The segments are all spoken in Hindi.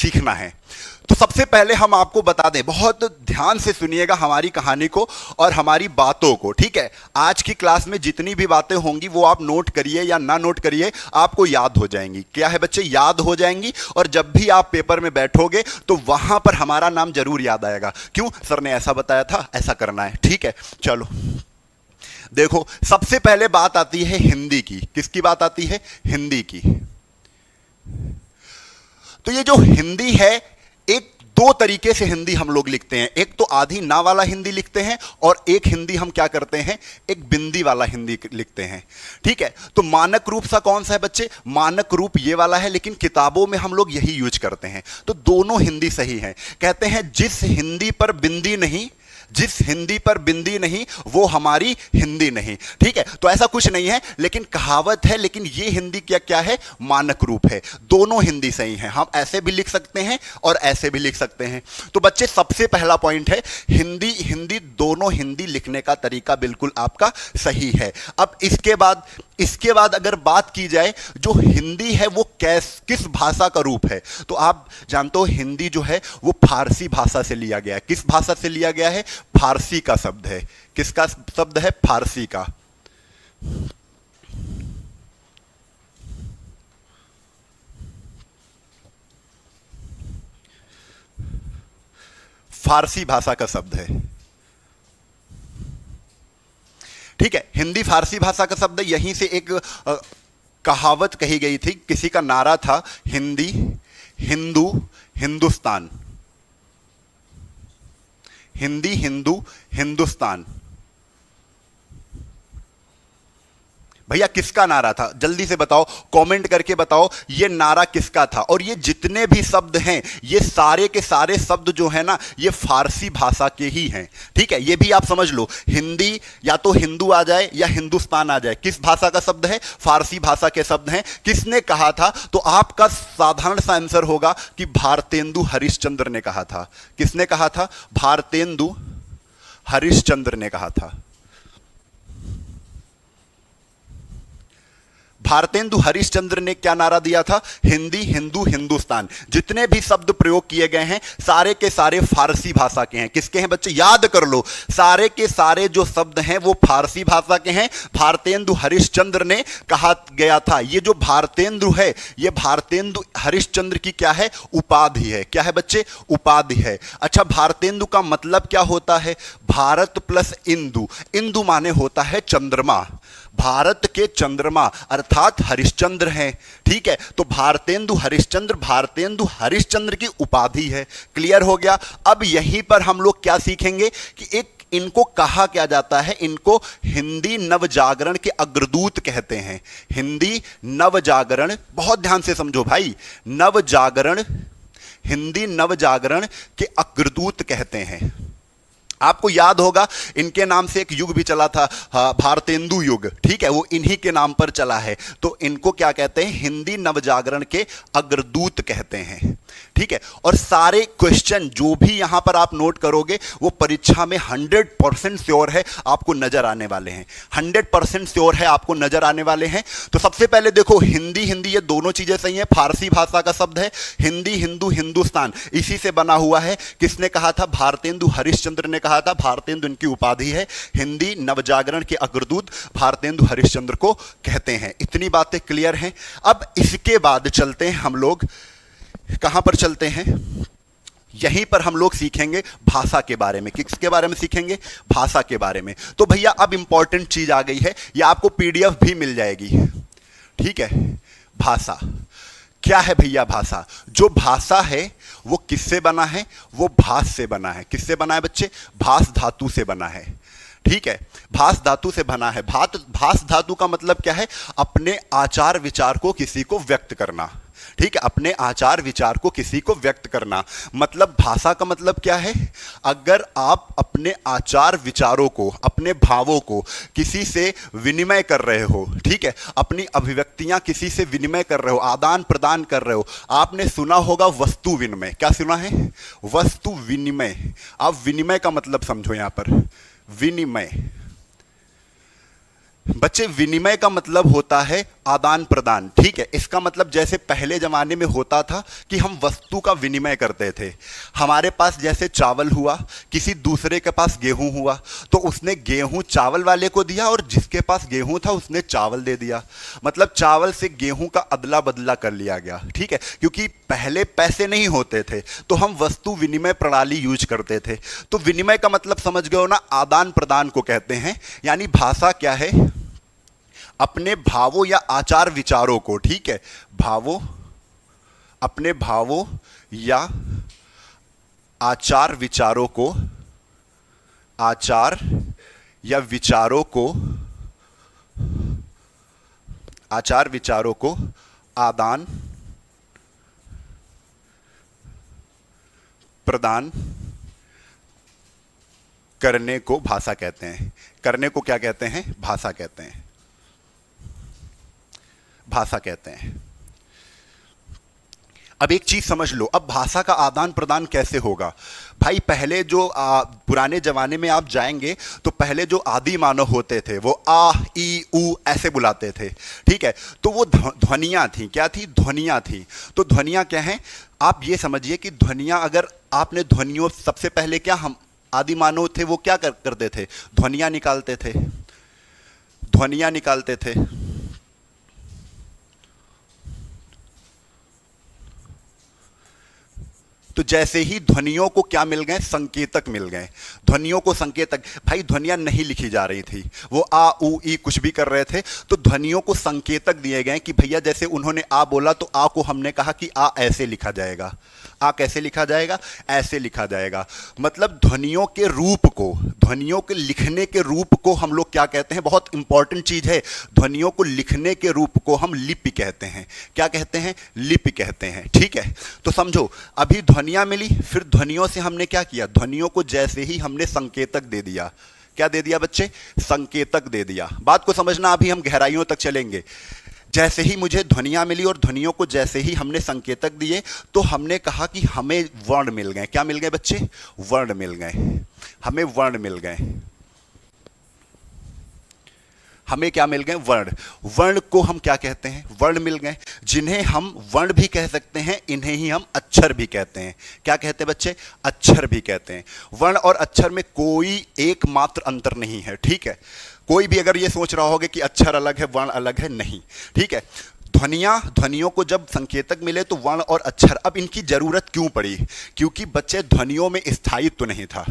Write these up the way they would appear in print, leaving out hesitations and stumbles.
सीखना है। तो सबसे पहले हम आपको बता दें, बहुत ध्यान से सुनिएगा हमारी कहानी को और हमारी बातों को, ठीक है। आज की क्लास में जितनी भी बातें होंगी वो आप नोट करिए या ना नोट करिए, आपको याद हो जाएंगी। क्या है बच्चे, याद हो जाएंगी। और जब भी आप पेपर में बैठोगे तो वहां पर हमारा नाम जरूर याद आएगा। क्यों, सर ने ऐसा बताया था, ऐसा करना है, ठीक है। चलो देखो, सबसे पहले बात आती है हिंदी की। किसकी बात आती है, हिंदी की। तो ये जो हिंदी है, एक दो तरीके से हिंदी हम लोग लिखते हैं। एक तो आधी ना वाला हिंदी लिखते हैं और एक हिंदी हम क्या करते हैं, एक बिंदी वाला हिंदी लिखते हैं, ठीक है। तो मानक रूप सा कौन सा है बच्चे, मानक रूप ये वाला है, लेकिन किताबों में हम लोग यही यूज करते हैं। तो दोनों हिंदी सही है। कहते हैं जिस हिंदी पर बिंदी नहीं, जिस हिंदी पर बिंदी नहीं वो हमारी हिंदी नहीं, ठीक है। तो ऐसा कुछ नहीं है, लेकिन कहावत है, लेकिन ये हिंदी क्या क्या है, मानक रूप है। दोनों हिंदी सही हैं, हम ऐसे भी लिख सकते हैं और ऐसे भी लिख सकते हैं। तो बच्चे सबसे पहला पॉइंट है, हिंदी हिंदी दोनों हिंदी लिखने का तरीका बिल्कुल आपका सही है। अब इसके बाद अगर बात की जाए, जो हिंदी है वो किस भाषा का रूप है, तो आप जानते हो हिंदी जो है वो फारसी भाषा से लिया गया है। किस भाषा से लिया गया है, फारसी का शब्द है। किसका शब्द है, फारसी का। फारसी भाषा का शब्द है, ठीक है। हिंदी फारसी भाषा का शब्द है। यहीं से एक कहावत कही गई थी, किसी का नारा था, हिंदी हिंदू हिंदुस्तान, हिंदी हिंदू हिंदुस्तान। भैया किसका नारा था, जल्दी से बताओ, कमेंट करके बताओ ये नारा किसका था। और ये जितने भी शब्द हैं, ये सारे के सारे शब्द जो है ना, ये फारसी भाषा के ही हैं, ठीक है। ये भी आप समझ लो, हिंदी या तो हिंदू आ जाए या हिंदुस्तान आ जाए, किस भाषा का शब्द है, फारसी भाषा के शब्द हैं। किसने कहा था, तो आपका साधारण सा आंसर होगा कि भारतेंदु हरिश्चंद्र ने कहा था। किसने कहा था, भारतेंदु हरिश्चंद्र ने कहा था। भारतेंदु हरिश्चंद्र ने क्या नारा दिया था, हिंदी हिंदू हिंदुस्तान। जितने भी शब्द प्रयोग किए गए हैं सारे के सारे फारसी भाषा के हैं। किसके हैं बच्चे, याद कर लो, सारे के सारे जो शब्द हैं वो फारसी भाषा के हैं। भारतेंदु हरिश्चंद्र ने कहा गया था। ये जो भारतेंदु है, ये भारतेंदु हरिश्चंद्र की क्या है, उपाधि है। क्या है बच्चे, उपाधि है। अच्छा, भारतेंदु का मतलब क्या होता है, भारत प्लस इंदु। इंदु माने होता है चंद्रमा, भारत के चंद्रमा अर्थात हरिश्चंद्र हैं, ठीक है। तो भारतेंदु हरिश्चंद्र, भारतेंदु हरिश्चंद्र की उपाधि है। क्लियर हो गया। अब यहीं पर हम लोग क्या सीखेंगे कि एक इनको कहा क्या जाता है, इनको हिंदी नवजागरण के अग्रदूत कहते हैं। हिंदी नवजागरण, बहुत ध्यान से समझो भाई, नवजागरण, हिंदी नवजागरण के अग्रदूत कहते हैं। आपको याद होगा इनके नाम से एक युग भी चला था, भारतेंदु युग, ठीक है, वो इन्हीं के नाम पर चला है। तो इनको क्या कहते हैं, हिंदी नवजागरण के अग्रदूत कहते हैं, ठीक है। और सारे क्वेश्चन जो भी यहां पर आप नोट करोगे वो परीक्षा में 100% श्योर है आपको नजर आने वाले हैं, 100% श्योर है आपको नजर आने वाले हैं। तो सबसे पहले देखो, हिंदी हिंदी ये दोनों चीजें सही हैं, फारसी भाषा का शब्द है। हिंदी हिंदू हिंदुस्तान इसी से बना हुआ है। किसने कहा था, भारतेंदु हरिश्चंद्र ने कहा था। भारतेंदु इनकी उपाधि है, हिंदी नवजागरण के अग्रदूत भारतेंदु हरिश्चंद्र को कहते हैं। इतनी बातें क्लियर हैं। अब इसके बाद चलते हैं हम लोग, कहां पर चलते हैं, यहीं पर हम लोग सीखेंगे भाषा के बारे में। किसके बारे में सीखेंगे, भाषा के बारे में। तो भैया अब इंपॉर्टेंट चीज आ गई है, यह आपको पीडीएफ भी मिल जाएगी, ठीक है। भाषा क्या है भैया, भाषा, जो भाषा है वो किससे बना है, वो भास से बना है। किससे बना है बच्चे, भास धातु से बना है, ठीक है। भास धातु से बना है। भास धातु का मतलब क्या है, अपने आचार विचार को किसी को व्यक्त करना, ठीक है, अपने आचार विचार को किसी को व्यक्त करना। मतलब भाषा का मतलब क्या है, अगर आप अपने आचार विचारों को, अपने भावों को किसी से विनिमय कर रहे हो, ठीक है, अपनी अभिव्यक्तियां किसी से विनिमय कर रहे हो, आदान प्रदान कर रहे हो। आपने सुना होगा वस्तु विनिमय, क्या सुना है, वस्तु विनिमय। आप विनिमय का मतलब समझो यहां पर, विनिमय। बच्चे विनिमय का मतलब होता है आदान प्रदान, ठीक है। इसका मतलब जैसे पहले जमाने में होता था कि हम वस्तु का विनिमय करते थे। हमारे पास जैसे चावल हुआ, किसी दूसरे के पास गेहूं हुआ, तो उसने गेहूं चावल वाले को दिया और जिसके पास गेहूं था उसने चावल दे दिया। मतलब चावल से गेहूं का अदला बदला कर लिया गया, ठीक है। क्योंकि पहले पैसे नहीं होते थे तो हम वस्तु विनिमय प्रणाली यूज करते थे। तो विनिमय का मतलब समझ गए हो ना, आदान प्रदान को कहते हैं। यानी भाषा क्या है, अपने भावों या आचार विचारों को, ठीक है, भावों, अपने भावों या आचार विचारों को, आचार या विचारों को, आचार विचारों को आदान प्रदान करने को भाषा कहते हैं। करने को क्या कहते हैं, भाषा कहते हैं, भाषा कहते हैं। अब एक चीज समझ लो, अब भाषा का आदान प्रदान कैसे होगा भाई। पहले जो पुराने जमाने में आप जाएंगे तो पहले जो आदि मानव होते थे वो आ ई उ ऐसे बुलाते थे, ठीक है। तो वो ध्वनियां थी, क्या थी, ध्वनियां थी। तो ध्वनियां क्या हैं, आप ये समझिए कि ध्वनियां, अगर आपने ध्वनियों, सबसे पहले क्या हम आदि मानव थे वो क्या करते थे, ध्वनियां निकालते थे, ध्वनियां निकालते थे। तो जैसे ही ध्वनियों को क्या मिल गए, संकेतक मिल गए। ध्वनियों को संकेतक, भाई ध्वनियां नहीं लिखी जा रही थी, वो आ उ ई कुछ भी कर रहे थे, तो ध्वनियों को संकेतक दिए गए कि भैया जैसे उन्होंने आ बोला तो आ को हमने कहा कि आ ऐसे लिखा जाएगा। आ कैसे लिखा जाएगा, ऐसे लिखा जाएगा। मतलब ध्वनियों के रूप को, ध्वनियों के लिखने के रूप को हम लोग क्या कहते हैं, बहुत इंपॉर्टेंट चीज है। ध्वनियों को लिखने के रूप को हम लिपि कहते हैं। क्या कहते हैं, लिपि कहते हैं, ठीक है। तो समझो, अभी ध्वनियां मिली, फिर ध्वनियों से हमने क्या किया, ध्वनियों को जैसे ही हमने संकेतक दे दिया, क्या दे दिया बच्चे, संकेतक दे दिया। बात को समझना, अभी हम गहराइयों तक चलेंगे। जैसे ही मुझे ध्वनियां मिली और ध्वनियों को जैसे ही हमने संकेतक दिए तो हमने कहा कि हमें वर्ण मिल गए। क्या मिल गए बच्चे, वर्ण मिल गए, हमें वर्ण मिल गए। हमें क्या मिल गए, वर्ण। वर्ण को हम क्या कहते हैं, वर्ण मिल गए, जिन्हें हम वर्ण भी कह सकते हैं, इन्हें ही हम अक्षर भी कहते हैं। क्या कहते हैं बच्चे, अक्षर भी कहते हैं। वर्ण और अक्षर में कोई एकमात्र अंतर नहीं है, ठीक है। कोई भी अगर ये सोच रहा होगा कि अक्षर अलग है वर्ण अलग है, नहीं, ठीक है। ध्वनियों को जब संकेतक मिले तो वर्ण और अक्षर, अब इनकी जरूरत क्यों पड़ी, क्योंकि बच्चे ध्वनियों में स्थायित्व नहीं था।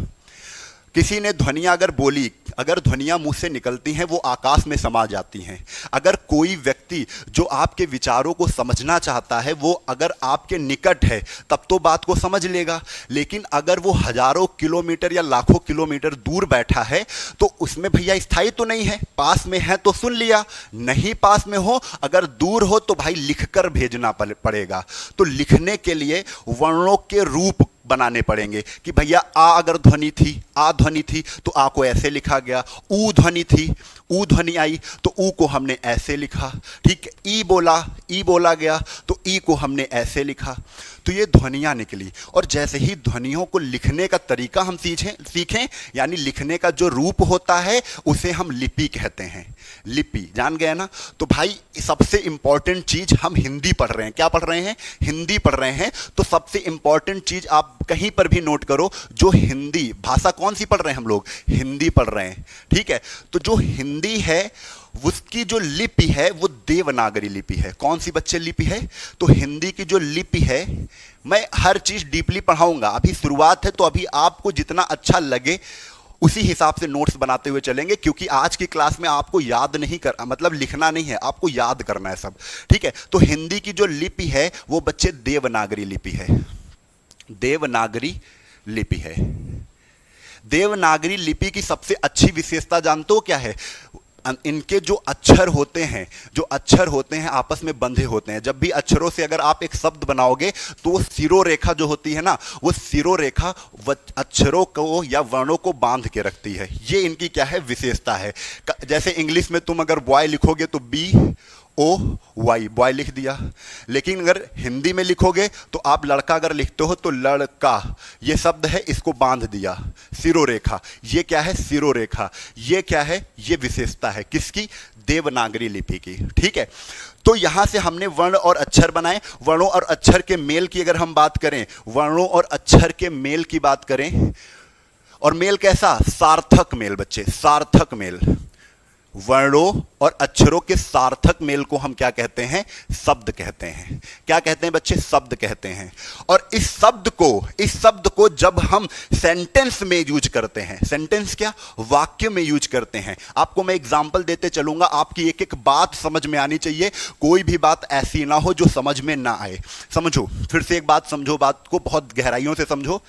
किसी ने ध्वनियां अगर बोली, अगर ध्वनियां मुंह से निकलती हैं वो आकाश में समा जाती हैं। अगर कोई व्यक्ति जो आपके विचारों को समझना चाहता है वो अगर आपके निकट है तब तो बात को समझ लेगा, लेकिन अगर वो हजारों किलोमीटर या लाखों किलोमीटर दूर बैठा है तो उसमें भैया स्थायी तो नहीं है। पास में है तो सुन लिया, नहीं पास में हो, अगर दूर हो तो भाई लिखकर भेजना पड़ेगा। तो लिखने के लिए वर्णों के रूप बनाने पड़ेंगे कि भैया आ अगर ध्वनि थी, आ ध्वनि थी तो आ को ऐसे लिखा गया। ऊ ध्वनि थी, ऊ ध्वनि आई तो ऊ को हमने ऐसे लिखा, ठीक है। ई बोला गया तो ई को हमने ऐसे लिखा। तो ये ध्वनियां निकली, और जैसे ही ध्वनियों को लिखने का तरीका हम सीखें, यानी लिखने का जो रूप होता है उसे हम लिपि कहते हैं। लिपि जान गए ना। तो भाई सबसे इंपॉर्टेंट चीज, हम हिंदी पढ़ रहे हैं, क्या पढ़ रहे हैं, हिंदी पढ़ रहे हैं। तो सबसे इंपॉर्टेंट चीज आप कहीं पर भी नोट करो, जो हिंदी भाषा कौन सी पढ़ रहे हैं हम लोग, हिंदी पढ़ रहे हैं, ठीक है। तो जो हिंदी है उसकी जो लिपि है वो देवनागरी लिपि है। कौन सी बच्चे लिपि है, तो हिंदी की जो लिपि है, मैं हर चीज डीपली पढ़ाऊंगा, अभी शुरुआत है तो अभी आपको जितना अच्छा लगे उसी हिसाब से नोट्स बनाते हुए चलेंगे, क्योंकि आज की क्लास में आपको याद नहीं कर, मतलब लिखना नहीं है, आपको याद करना है सब, ठीक है। तो हिंदी की जो लिपि है वो बच्चे देवनागरी लिपि है, देवनागरी लिपि है। देवनागरी लिपि की सबसे अच्छी विशेषता जानते हो क्या है, इनके जो अक्षर होते हैं आपस में बंधे होते हैं। जब भी अक्षरों से अगर आप एक शब्द बनाओगे तो वो सिरो रेखा जो होती है ना, वो सिरो रेखा अक्षरों को या वर्णों को बांध के रखती है। ये इनकी क्या है, विशेषता है। जैसे इंग्लिश में तुम अगर बॉय लिखोगे तो बी ओ वाई, बॉय लिख दिया। लेकिन अगर हिंदी में लिखोगे तो आप लड़का अगर लिखते हो तो लड़का, ये शब्द है, इसको बांध दिया, सिरोरेखा। ये क्या है? सिरोरेखा। ये क्या है? ये विशेषता है किसकी? देवनागरी लिपि की। ठीक है, तो यहां से हमने वर्ण और अक्षर बनाए। वर्णों और अक्षर के मेल की अगर हम बात करें, वर्णों और अक्षर के मेल की बात करें, और मेल कैसा? सार्थक मेल बच्चे, सार्थक मेल। वर्णों और अक्षरों के सार्थक मेल को हम क्या कहते हैं? शब्द कहते हैं। क्या कहते हैं बच्चे? शब्द कहते हैं। और इस शब्द को जब हम सेंटेंस में यूज करते हैं, सेंटेंस क्या? वाक्य में यूज करते हैं। आपको मैं एग्जांपल देते चलूंगा, आपकी एक एक बात समझ में आनी चाहिए, कोई भी बात ऐसी ना हो जो समझ में ना आए। समझो, फिर से एक बात समझो, बात को बहुत गहराइयों से समझो।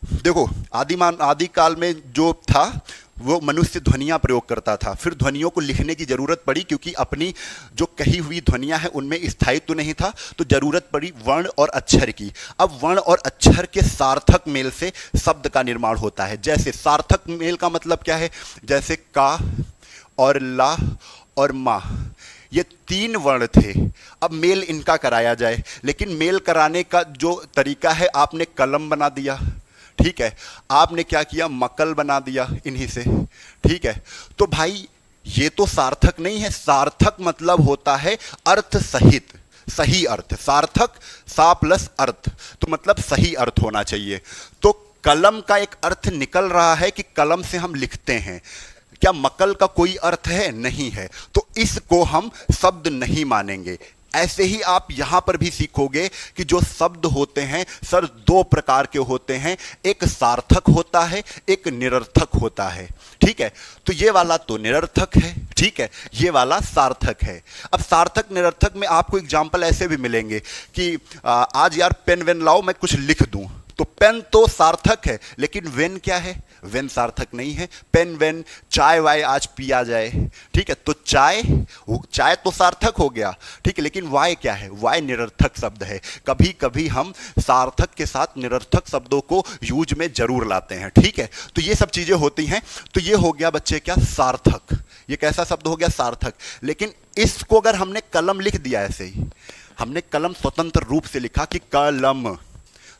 देखो, आदि काल में जो था वो मनुष्य ध्वनियां प्रयोग करता था, फिर ध्वनियों को लिखने की जरूरत पड़ी क्योंकि अपनी जो कही हुई ध्वनियां हैं उनमें स्थायित्व नहीं था, तो जरूरत पड़ी वर्ण और अक्षर की। अब वर्ण और अक्षर के सार्थक मेल से शब्द का निर्माण होता है। जैसे सार्थक मेल का मतलब क्या है? जैसे का और ला और मा, ये 3 वर्ण थे, अब मेल इनका कराया जाए। लेकिन मेल कराने का जो तरीका है, आपने कलम बना दिया, ठीक है, आपने क्या किया? मकल बना दिया इन्हीं से। ठीक है, तो भाई ये तो सार्थक नहीं है। सार्थक मतलब होता है अर्थ सहित, सही अर्थ। सार्थक सा प्लस अर्थ, तो मतलब सही अर्थ होना चाहिए। तो कलम का एक अर्थ निकल रहा है कि कलम से हम लिखते हैं। क्या मकल का कोई अर्थ है? नहीं है, तो इसको हम शब्द नहीं मानेंगे। ऐसे ही आप यहां पर भी सीखोगे कि जो शब्द होते हैं सर 2 प्रकार के होते हैं, एक सार्थक होता है, एक निरर्थक होता है। ठीक है, तो ये वाला तो निरर्थक है, ठीक है, ये वाला सार्थक है। अब सार्थक निरर्थक में आपको एग्जाम्पल ऐसे भी मिलेंगे कि आज यार पेन वेन लाओ, मैं कुछ लिख दूं, तो पेन तो सार्थक है, लेकिन वेन क्या है? वेन सार्थक नहीं है। पेन वेन, चाय वाय आज पिया जाए, ठीक है, तो चाय तो सार्थक हो गया, ठीक है, लेकिन वाय क्या है? वाय निरर्थक शब्द है। कभी कभी हम सार्थक के साथ निरर्थक शब्दों को यूज में जरूर लाते हैं। ठीक है, तो ये सब चीजें होती हैं। तो ये हो गया बच्चे क्या? सार्थक। ये कैसा शब्द हो गया? सार्थक। लेकिन इसको अगर हमने कलम लिख दिया, ऐसे ही हमने कलम स्वतंत्र रूप से लिखा कि कलम,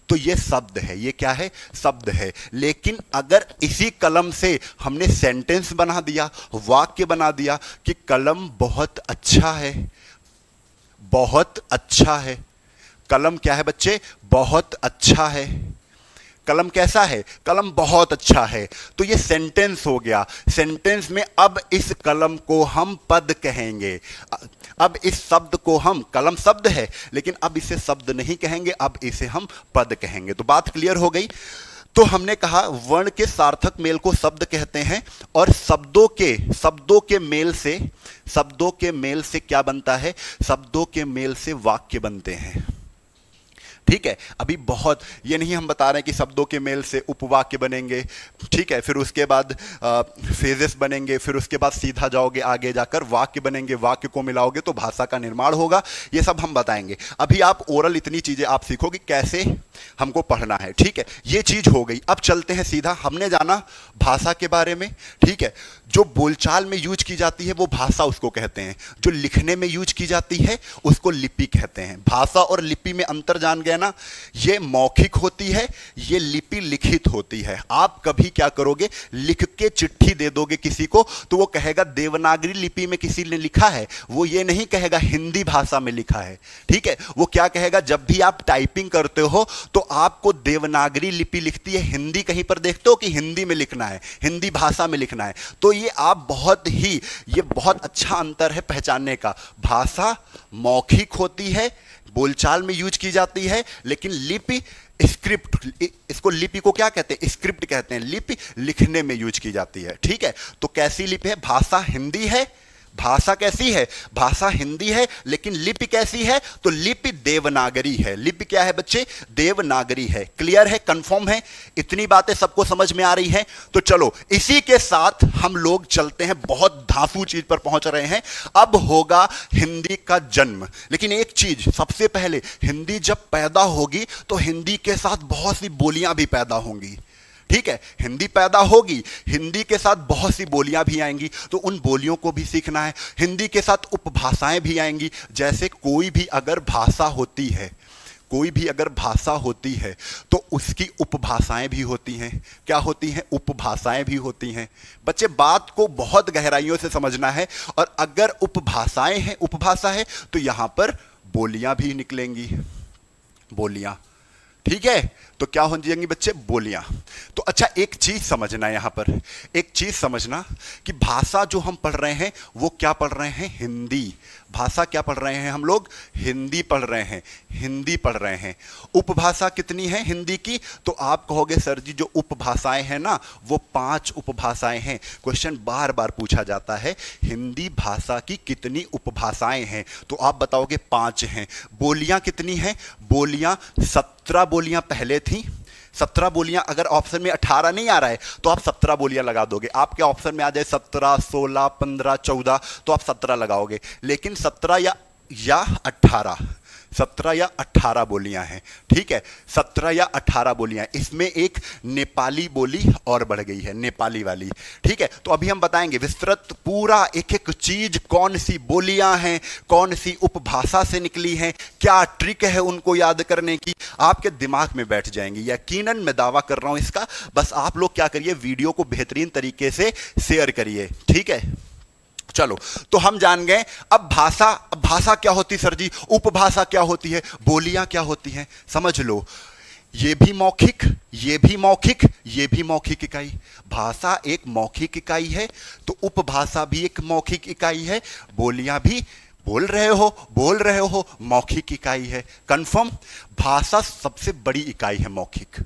तो ये शब्द है। ये क्या है? शब्द है। लेकिन अगर इसी कलम से हमने सेंटेंस बना दिया, वाक्य बना दिया कि कलम बहुत अच्छा है, बहुत अच्छा है। कलम क्या है बच्चे? बहुत अच्छा है। कलम कैसा है? कलम बहुत अच्छा है। तो ये सेंटेंस हो गया। सेंटेंस में अब इस कलम को हम पद कहेंगे। अब इस शब्द को हम, कलम शब्द है लेकिन अब इसे शब्द नहीं कहेंगे, अब इसे हम पद कहेंगे। तो बात क्लियर हो गई। तो हमने कहा वर्ण के सार्थक मेल को शब्द कहते हैं, और शब्दों के मेल से क्या बनता है? शब्दों के मेल से वाक्य बनते हैं। ठीक है, अभी बहुत ये नहीं हम बता रहे हैं कि शब्दों के मेल से उपवाक्य बनेंगे, ठीक है, फिर उसके बाद फेजेस बनेंगे, फिर उसके बाद सीधा जाओगे आगे जाकर वाक्य बनेंगे, वाक्य को मिलाओगे तो भाषा का निर्माण होगा। ये सब हम बताएंगे। अभी आप ओरल इतनी चीजें आप सीखोगे कैसे हमको पढ़ना है। ठीक है, ये चीज हो गई। अब चलते हैं सीधा, हमने जाना भाषा के बारे में। ठीक है, जो बोलचाल में यूज की जाती है वो भाषा उसको कहते हैं, जो लिखने में यूज की जाती है उसको लिपि कहते हैं। भाषा और लिपि में अंतर जान गए ना? ये मौखिक होती है, ये लिपि लिखित होती है। आप कभी क्या करोगे? लिख के चिट्ठी दे दोगे किसी को तो वो कहेगा देवनागरी लिपि में किसी ने लिखा है, वो ये नहीं कहेगा हिंदी भाषा में लिखा है। ठीक है, वो क्या कहेगा? जब भी आप टाइपिंग करते हो तो आपको देवनागरी लिपि लिखती है, हिंदी कहीं पर देखते हो कि हिंदी में लिखना है, हिंदी भाषा में लिखना है। तो ये बहुत अच्छा अंतर है पहचानने का। भाषा मौखिक होती है, बोलचाल में यूज की जाती है, लेकिन लिपि स्क्रिप्ट, इसको लिपि को क्या कहते हैं? स्क्रिप्ट कहते हैं। लिपि लिखने में यूज की जाती है। ठीक है, तो कैसी लिपि है? भाषा हिंदी है। भाषा कैसी है? भाषा हिंदी है, लेकिन लिपि कैसी है? तो लिपि देवनागरी है। लिपि क्या है बच्चे? देवनागरी है। क्लियर है? कंफर्म है? इतनी बातें सबको समझ में आ रही हैं? तो चलो इसी के साथ हम लोग चलते हैं, बहुत धांसू चीज पर पहुंच रहे हैं। अब होगा हिंदी का जन्म। लेकिन एक चीज सबसे पहले, हिंदी जब पैदा होगी तो हिंदी के साथ बहुत सी बोलियां भी पैदा होंगी। ठीक है, हिंदी पैदा होगी, हिंदी के साथ बहुत सी बोलियां भी आएंगी, तो उन बोलियों को भी सीखना है। हिंदी के साथ उपभाषाएं भी आएंगी, जैसे कोई भी अगर भाषा होती है, कोई भी अगर भाषा होती है तो उसकी उपभाषाएं भी होती हैं। क्या होती हैं? उपभाषाएं भी होती हैं। बच्चे बात को बहुत गहराइयों से समझना है, और अगर उपभाषाएं हैं, उपभाषा है, तो यहां पर बोलियां भी निकलेंगी, बोलियां। ठीक है, तो क्या हो जाएंगी बच्चे? बोलियां। तो अच्छा, एक चीज समझना यहां पर, एक चीज समझना कि भाषा जो हम पढ़ रहे हैं वो क्या पढ़ रहे हैं? हिंदी। भाषा क्या पढ़ रहे हैं हम लोग? हिंदी पढ़ रहे हैं, हिंदी पढ़ रहे हैं। उपभाषा कितनी है हिंदी की? तो आप कहोगे सर जी जो उपभाषाएं हैं ना वो 5 उपभाषाएं हैं। क्वेश्चन बार बार पूछा जाता है, हिंदी भाषा की कितनी उपभाषाएं हैं? तो आप बताओगे 5 हैं। बोलियां कितनी हैं? बोलियां 17 बोलियां पहले थी। 17 बोलियां, अगर ऑप्शन में 18 नहीं आ रहा है तो आप 17 बोलियां लगा दोगे। आपके ऑप्शन में आ जाए 17, 16, 15, 14, तो आप 17 लगाओगे। लेकिन 17 या 18, 17 या 18 बोलियां हैं। ठीक है, 17 या 18 बोलियां। इसमें एक नेपाली बोली और बढ़ गई है, नेपाली वाली। ठीक है, तो अभी हम बताएंगे विस्तृत पूरा एक एक चीज, कौन सी बोलियां हैं, कौन सी उपभाषा से निकली हैं, क्या ट्रिक है उनको याद करने की, आपके दिमाग में बैठ जाएंगी। यकीनन मैं दावा कर रहा हूं इसका। बस आप लोग क्या करिए, वीडियो को बेहतरीन तरीके से शेयर करिए। ठीक है, चलो, तो हम जान गए। अब भाषा क्या होती सर जी? उपभाषा क्या होती है? बोलियां क्या होती हैं? समझ लो, ये भी मौखिक, ये भी मौखिक, ये भी मौखिक इकाई। भाषा एक मौखिक इकाई है, तो उपभाषा भी एक मौखिक इकाई है। बोलियां भी बोल रहे हो मौखिक इकाई है। कंफर्म? भाषा सबसे बड़ी इकाई है मौखिक।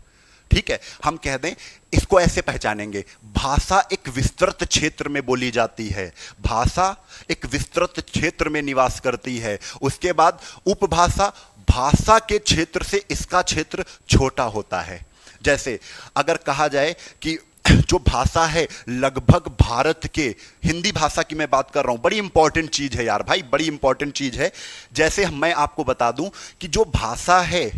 ठीक है, हम कह दें, इसको ऐसे पहचानेंगे, भाषा एक विस्तृत क्षेत्र में बोली जाती है, भाषा एक विस्तृत क्षेत्र में निवास करती है। उसके बाद उपभाषा, भाषा के क्षेत्र से इसका क्षेत्र छोटा होता है। जैसे अगर कहा जाए कि जो भाषा है लगभग भारत के, हिंदी भाषा की मैं बात कर रहा हूं, बड़ी इंपॉर्टेंट चीज है यार भाई, बड़ी इंपॉर्टेंट चीज है। जैसे मैं आपको बता दूं कि जो भाषा है,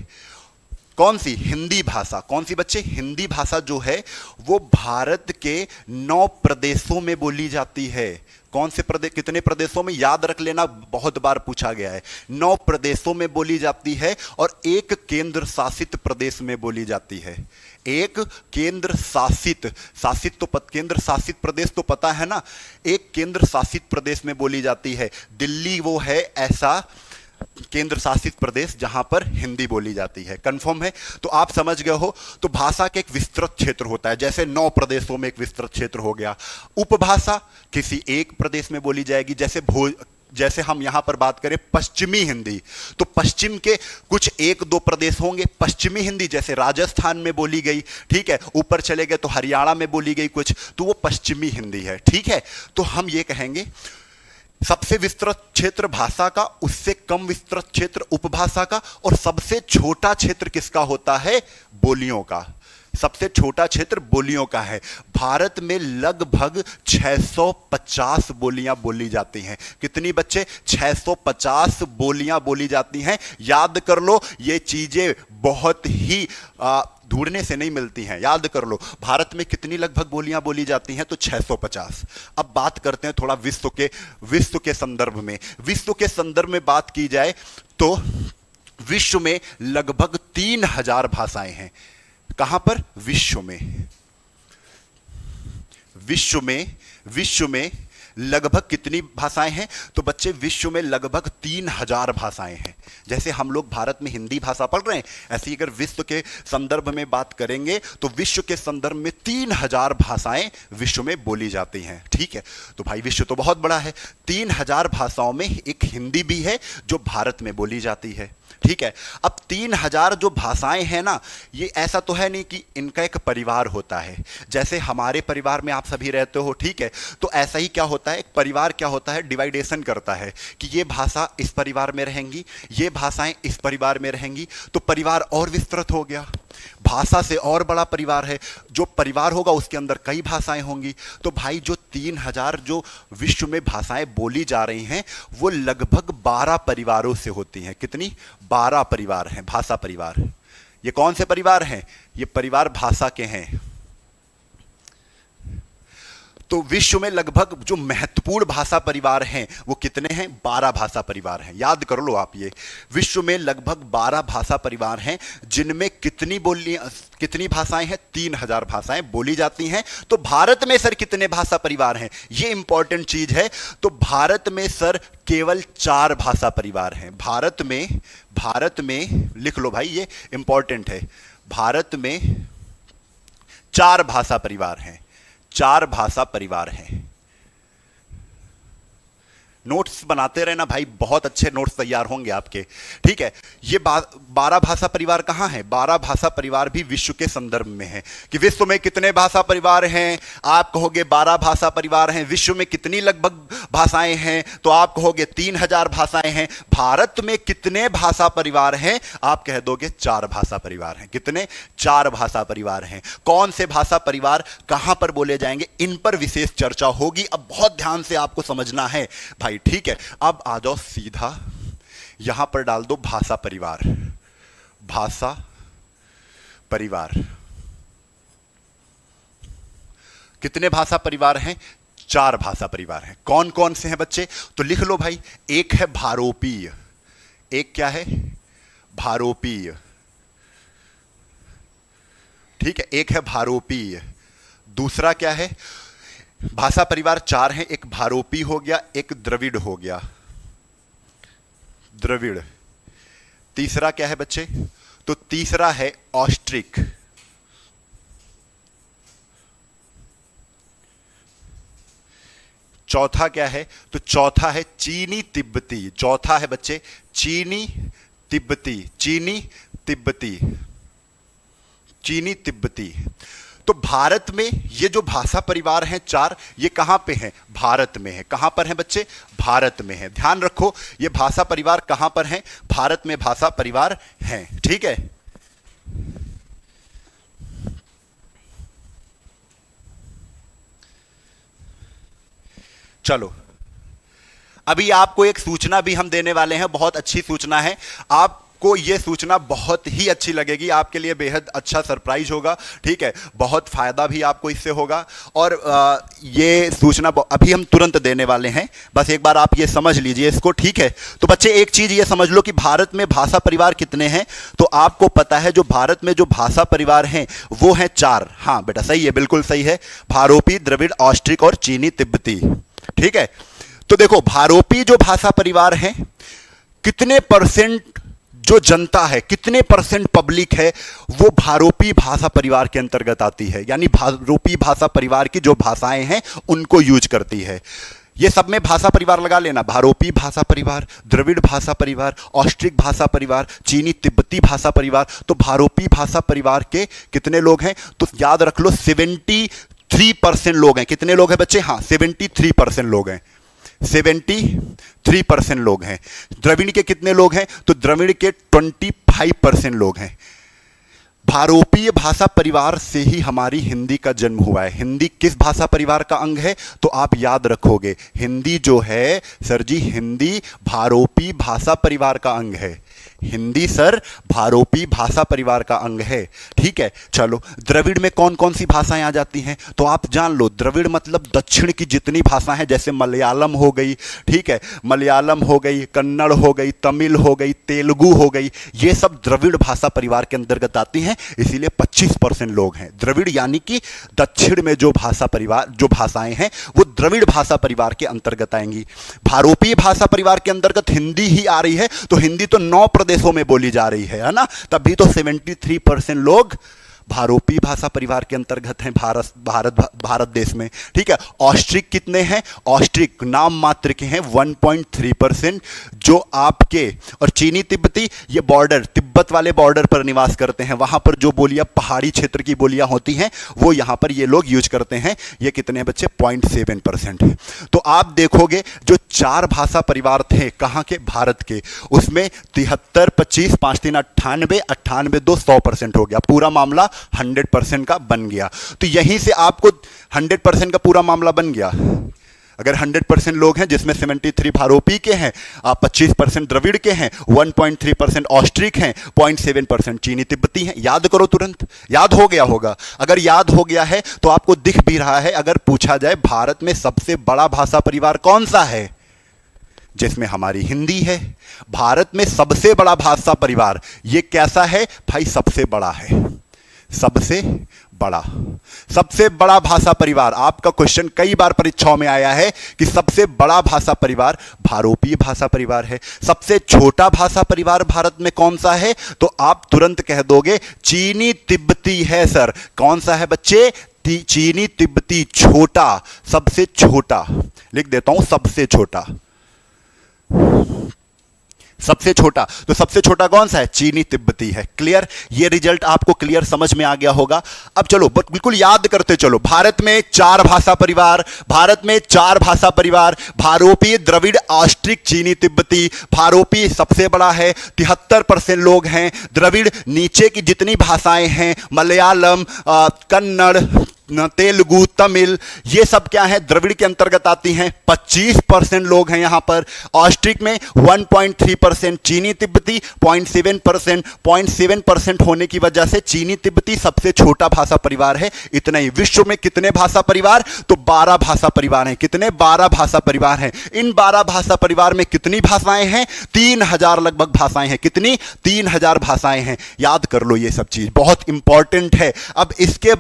कौन सी? हिंदी भाषा। कौन सी बच्चे? हिंदी भाषा जो है वो भारत के 9 प्रदेशों में बोली जाती है। कौन से प्रदेश? कितने प्रदेशों में? याद रख लेना, बहुत बार पूछा गया है। 9 प्रदेशों में बोली जाती है, और एक केंद्र शासित प्रदेश में बोली जाती है। एक केंद्र शासित, केंद्र शासित प्रदेश तो पता है ना, एक केंद्र शासित प्रदेश में बोली जाती है। दिल्ली वो है ऐसा केंद्र शासित प्रदेश जहां पर हिंदी बोली जाती है। कंफर्म है? तो आप समझ गए हो। तो भाषा के एक विस्तृत क्षेत्र होता है, जैसे 9 प्रदेशों में एक विस्तृत क्षेत्र हो गया। उपभाषा किसी एक प्रदेश में बोली जाएगी, जैसे हम यहां पर बात करें पश्चिमी हिंदी, तो पश्चिम के कुछ 1-2 प्रदेश होंगे पश्चिमी हिंदी, जैसे राजस्थान में बोली गई। ठीक है, ऊपर चले गए तो हरियाणा में बोली गई कुछ, तो वो पश्चिमी हिंदी है। ठीक है, तो हम ये कहेंगे सबसे विस्तृत क्षेत्र भाषा का, उससे कम विस्तृत क्षेत्र उपभाषा का, और सबसे छोटा क्षेत्र किसका होता है? बोलियों का। सबसे छोटा क्षेत्र बोलियों का है। भारत में लगभग 650 बोलियां बोली जाती हैं। कितनी बच्चे? 650 बोलियां बोली जाती हैं। याद कर लो, ये चीजें बहुत ही ढूंढने से नहीं मिलती हैं। याद कर लो, भारत में कितनी लगभग बोलियां बोली जाती हैं? तो 650। अब बात करते हैं थोड़ा विश्व के संदर्भ में। विश्व के संदर्भ में बात की जाए तो विश्व में लगभग 3000 भाषाएं हैं। कहां पर? विश्व में लगभग कितनी भाषाएं हैं? तो बच्चे विश्व में लगभग 3000 भाषाएं हैं। जैसे हम लोग भारत में हिंदी भाषा पढ़ रहे हैं, ऐसे ही अगर विश्व के संदर्भ में बात करेंगे तो विश्व के संदर्भ में 3000 भाषाएं विश्व में बोली जाती हैं। ठीक है, तो भाई विश्व तो बहुत बड़ा है। 3000 भाषाओं में एक हिंदी भी है जो भारत में बोली जाती है। ठीक है, अब 3000 जो भाषाएं हैं ना, ये ऐसा तो है नहीं कि इनका एक परिवार होता है, जैसे हमारे परिवार में आप सभी रहते हो। ठीक है, तो ऐसा ही क्या होता है, एक परिवार क्या होता है, डिवाइडेशन करता है कि ये भाषा इस परिवार में रहेंगी, ये भाषाएं इस परिवार में रहेंगी, तो परिवार और विस्तृत हो गया। भाषा से और बड़ा परिवार है, जो परिवार होगा उसके अंदर कई भाषाएं होंगी। तो भाई जो 3000 जो विश्व में भाषाएं बोली जा रही हैं वो लगभग 12 परिवारों से होती हैं। कितनी? 12 परिवार हैं, भाषा परिवार। ये कौन से परिवार हैं? ये परिवार भाषा के हैं। तो विश्व में लगभग जो महत्वपूर्ण भाषा परिवार हैं वो कितने हैं? 12 भाषा परिवार हैं। याद कर लो आप ये, विश्व में लगभग 12 भाषा परिवार हैं, जिनमें कितनी भाषाएं हैं? 3000 भाषाएं बोली जाती हैं। तो भारत में सर कितने भाषा परिवार हैं? ये इंपॉर्टेंट चीज है। तो भारत में सर केवल 4 भाषा परिवार हैं। भारत में लिख लो भाई, ये इंपॉर्टेंट है। भारत में 4 भाषा परिवार हैं। 4 भाषा परिवार हैं। नोट्स बनाते रहना भाई, बहुत अच्छे नोट्स तैयार होंगे आपके, ठीक है। ये 12 भाषा परिवार कहाँ हैं? 12 भाषा परिवार भी विश्व के संदर्भ में है कि विश्व में कितने भाषा परिवार हैं? आप कहोगे 12 भाषा परिवार हैं। विश्व में कितनी लगभग भाषाएं हैं? तो आप कहोगे 3000 भाषाएं हैं। भारत में कितने भाषा परिवार हैं? आप कह दोगे 4 भाषा परिवार हैं। कितने? 4 भाषा परिवार हैं। कौन से भाषा परिवार कहां पर बोले जाएंगे, इन पर विशेष चर्चा होगी। अब बहुत ध्यान से आपको समझना है भाई, ठीक है। अब आ जाओ सीधा यहां पर डाल दो भाषा परिवार। भाषा परिवार कितने भाषा परिवार हैं? 4 भाषा परिवार हैं। कौन कौन से हैं बच्चे? तो लिख लो भाई। एक है भारोपीय। एक क्या है? भारोपीय, ठीक है। एक है भारोपीय। दूसरा क्या है? भाषा परिवार 4 हैं। एक भारोपी हो गया, एक द्रविड़ हो गया, द्रविड़। तीसरा क्या है बच्चे? तो तीसरा है ऑस्ट्रिक। चौथा क्या है? तो चौथा है चीनी तिब्बती। चौथा है बच्चे चीनी तिब्बती। चीनी तिब्बती, चीनी तिब्बती। तो भारत में ये जो भाषा परिवार हैं 4, ये कहां पे हैं? भारत में है। कहां पर हैं बच्चे? भारत में है। ध्यान रखो, ये भाषा परिवार कहां पर हैं? भारत में भाषा परिवार हैं, ठीक है। चलो, अभी आपको एक सूचना भी हम देने वाले हैं, बहुत अच्छी सूचना है। आपको ये सूचना बहुत ही अच्छी लगेगी, आपके लिए बेहद अच्छा सरप्राइज होगा, ठीक है। बहुत फायदा भी आपको इससे होगा। और ये सूचना अभी हम तुरंत देने वाले हैं, बस एक बार आप ये समझ लीजिए इसको, ठीक है। तो बच्चे एक चीज ये समझ लो कि भारत में भाषा परिवार कितने हैं। तो आपको पता है जो भारत में जो भाषा परिवार हैं वो हैं 4। हाँ बेटा सही है, बिल्कुल सही है। भारोपी, द्रविड़, ऑस्ट्रिक और चीनी तिब्बती, ठीक है। तो देखो भारोपी जो भाषा परिवार हैं, कितने परसेंट जो जनता है, कितने परसेंट पब्लिक है वो भारोपी भाषा परिवार के अंतर्गत आती है, यानी भारोपी भाषा परिवार की जो भाषाएं हैं उनको यूज करती है। ये सब में भाषा परिवार लगा लेना, भारोपी भाषा परिवार, द्रविड़ भाषा परिवार, ऑस्ट्रिक भाषा परिवार, चीनी तिब्बती भाषा परिवार। तो भारोपी भाषा परिवार के कितने लोग हैं? तो याद रख लो 73% लोग हैं। कितने लोग हैं बच्चे? हाँ 73% लोग हैं। 73% लोग हैं। द्रविड़ के कितने लोग हैं? तो द्रविड़ के 25% लोग हैं। भारोपीय भाषा परिवार से ही हमारी हिंदी का जन्म हुआ है। हिंदी किस भाषा परिवार का अंग है? तो आप याद रखोगे, हिंदी जो है सर जी, हिंदी भारोपी भाषा परिवार का अंग है। हिंदी सर भारोपी भाषा परिवार का अंग है, ठीक है। चलो, द्रविड़ में कौन कौन सी भाषाएं आ जाती हैं? तो आप जान लो, द्रविड़ मतलब दक्षिण की जितनी भाषा हैं, जैसे मलयालम हो गई, ठीक है, मलयालम हो गई, कन्नड़ हो गई, तमिल हो गई, तेलुगु हो गई, ये सब द्रविड़ भाषा परिवार के अंतर्गत आती हैं। इसीलिए 25% लोग हैं द्रविड़, यानी कि दक्षिण में जो भाषा परिवार, जो भाषाएं हैं वो द्रविड़ भाषा परिवार के अंतर्गत आएंगी। भारोपीय भाषा परिवार के अंतर्गत हिंदी ही आ रही है, तो हिंदी तो 9 प्रदेशों में बोली जा रही है ना, तभी तो 73% लोग भारोपी भाषा परिवार के अंतर्गत हैं भारत देश में, ठीक है। ऑस्ट्रिक कितने हैं? ऑस्ट्रिक नाम मात्र के हैं 1.3%, जो आपके, और चीनी तिब्बती ये बॉर्डर, तिब्बत वाले बॉर्डर पर निवास करते हैं, वहां पर जो बोलियां पहाड़ी क्षेत्र की बोलियां होती हैं वो यहां पर ये लोग यूज करते हैं। ये कितने बच्चे? 0.7% है। तो आप देखोगे जो 4 भाषा परिवार थे कहां के? भारत के, उसमें 73, 25, 5, 3, 98, 98, 2, 100% हो गया। पूरा मामला 100% का बन गया। तो यहीं से आपको 100% का पूरा मामला बन गया। अगर 100% लोग हैं जिसमें 73 भारोपी के हैं, 25% द्रविड़ के हैं, 1.3% ऑस्ट्रिक हैं, 0.7% चीनी तिब्बती हैं। याद करो, तुरंत याद हो गया होगा। अगर याद हो गया है तो आपको दिख भी रहा है। अगर पूछा जाए भारत में सबसे बड़ा भाषा परिवार कौन सा है, जिसमें हमारी हिंदी है। भारत में सबसे बड़ा भाषा परिवार ये कैसा है भाई? सबसे बड़ा है, सबसे बड़ा, सबसे बड़ा भाषा परिवार। आपका क्वेश्चन कई बार परीक्षाओं में आया है कि सबसे बड़ा भाषा परिवार भारोपीय भाषा परिवार है। सबसे छोटा भाषा परिवार भारत में कौन सा है? तो आप तुरंत कह दोगे चीनी तिब्बती है सर। कौन सा है बच्चे? चीनी तिब्बती, छोटा, सबसे छोटा। लिख देता हूं, सबसे छोटा, सबसे छोटा। तो सबसे छोटा कौन सा है? चीनी तिब्बती है। क्लियर? ये रिजल्ट आपको क्लियर समझ में आ गया होगा। अब चलो बिल्कुल याद करते चलो। भारत में 4 भाषा परिवार, भारत में 4 भाषा परिवार, भारोपीय, द्रविड़, ऑस्ट्रिक, चीनी तिब्बती। भारोपीय सबसे बड़ा है, 73% लोग हैं। द्रविड़, नीचे की जितनी भाषाएं हैं, मलयालम, कन्नड़, तेलुगु, तमिल, ये सब क्या है? द्रविड़ के अंतर्गत आती हैं। 25% लोग हैं यहां पर। ऑस्ट्रिक में 1.3%, चीनी तिब्बती 0.7%। 0.7% होने की वजह से चीनी तिब्बती सबसे छोटा भाषा परिवार है। इतना ही। विश्व में कितने भाषा परिवार? तो 12 भाषा परिवार हैं। कितने? 12 भाषा परिवार हैं। इन 12 भाषा परिवार में कितनी भाषाएं हैं? 3000 लगभग भाषाएं हैं। कितनी? 3000 भाषाएं हैं। याद कर लो, ये सब चीज बहुत इंपॉर्टेंट है। अब इसके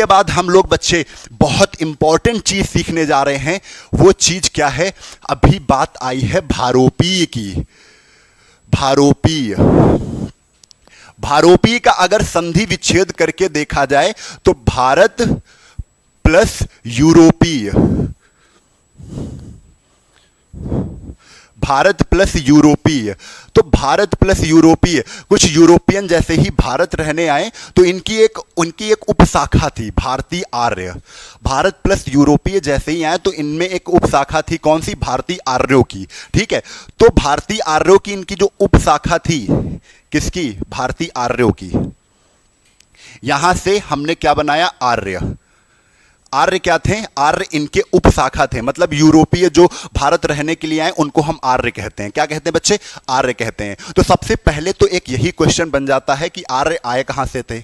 बाद हम लोग बच्चे बहुत इंपॉर्टेंट चीज सीखने जा रहे हैं। वो चीज क्या है? अभी बात आई है भारोपीय की। भारोपीय, भारोपीय का अगर संधि विच्छेद करके देखा जाए तो भारत प्लस यूरोपीय, भारत प्लस यूरोपीय। तो भारत प्लस यूरोपीय, कुछ यूरोपियन जैसे ही भारत रहने आए तो उनकी एक उपशाखा थी, भारतीय आर्य। भारत प्लस यूरोपीय जैसे ही आए तो इनमें एक उपशाखा थी। कौन सी? भारतीय आर्यों की। ठीक है, तो भारतीय आर्यों की इनकी जो उपशाखा थी, किसकी? भारतीय आर्यों की। यहां से हमने क्या बनाया? आर्य। आर्य क्या थे? आर्य इनके उपशाखा थे। मतलब यूरोपीय जो भारत रहने के लिए आए उनको हम आर्य कहते हैं। क्या कहते हैं बच्चे? आर्य कहते हैं। तो सबसे पहले तो एक यही क्वेश्चन बन जाता है कि आर्य आए कहां से थे?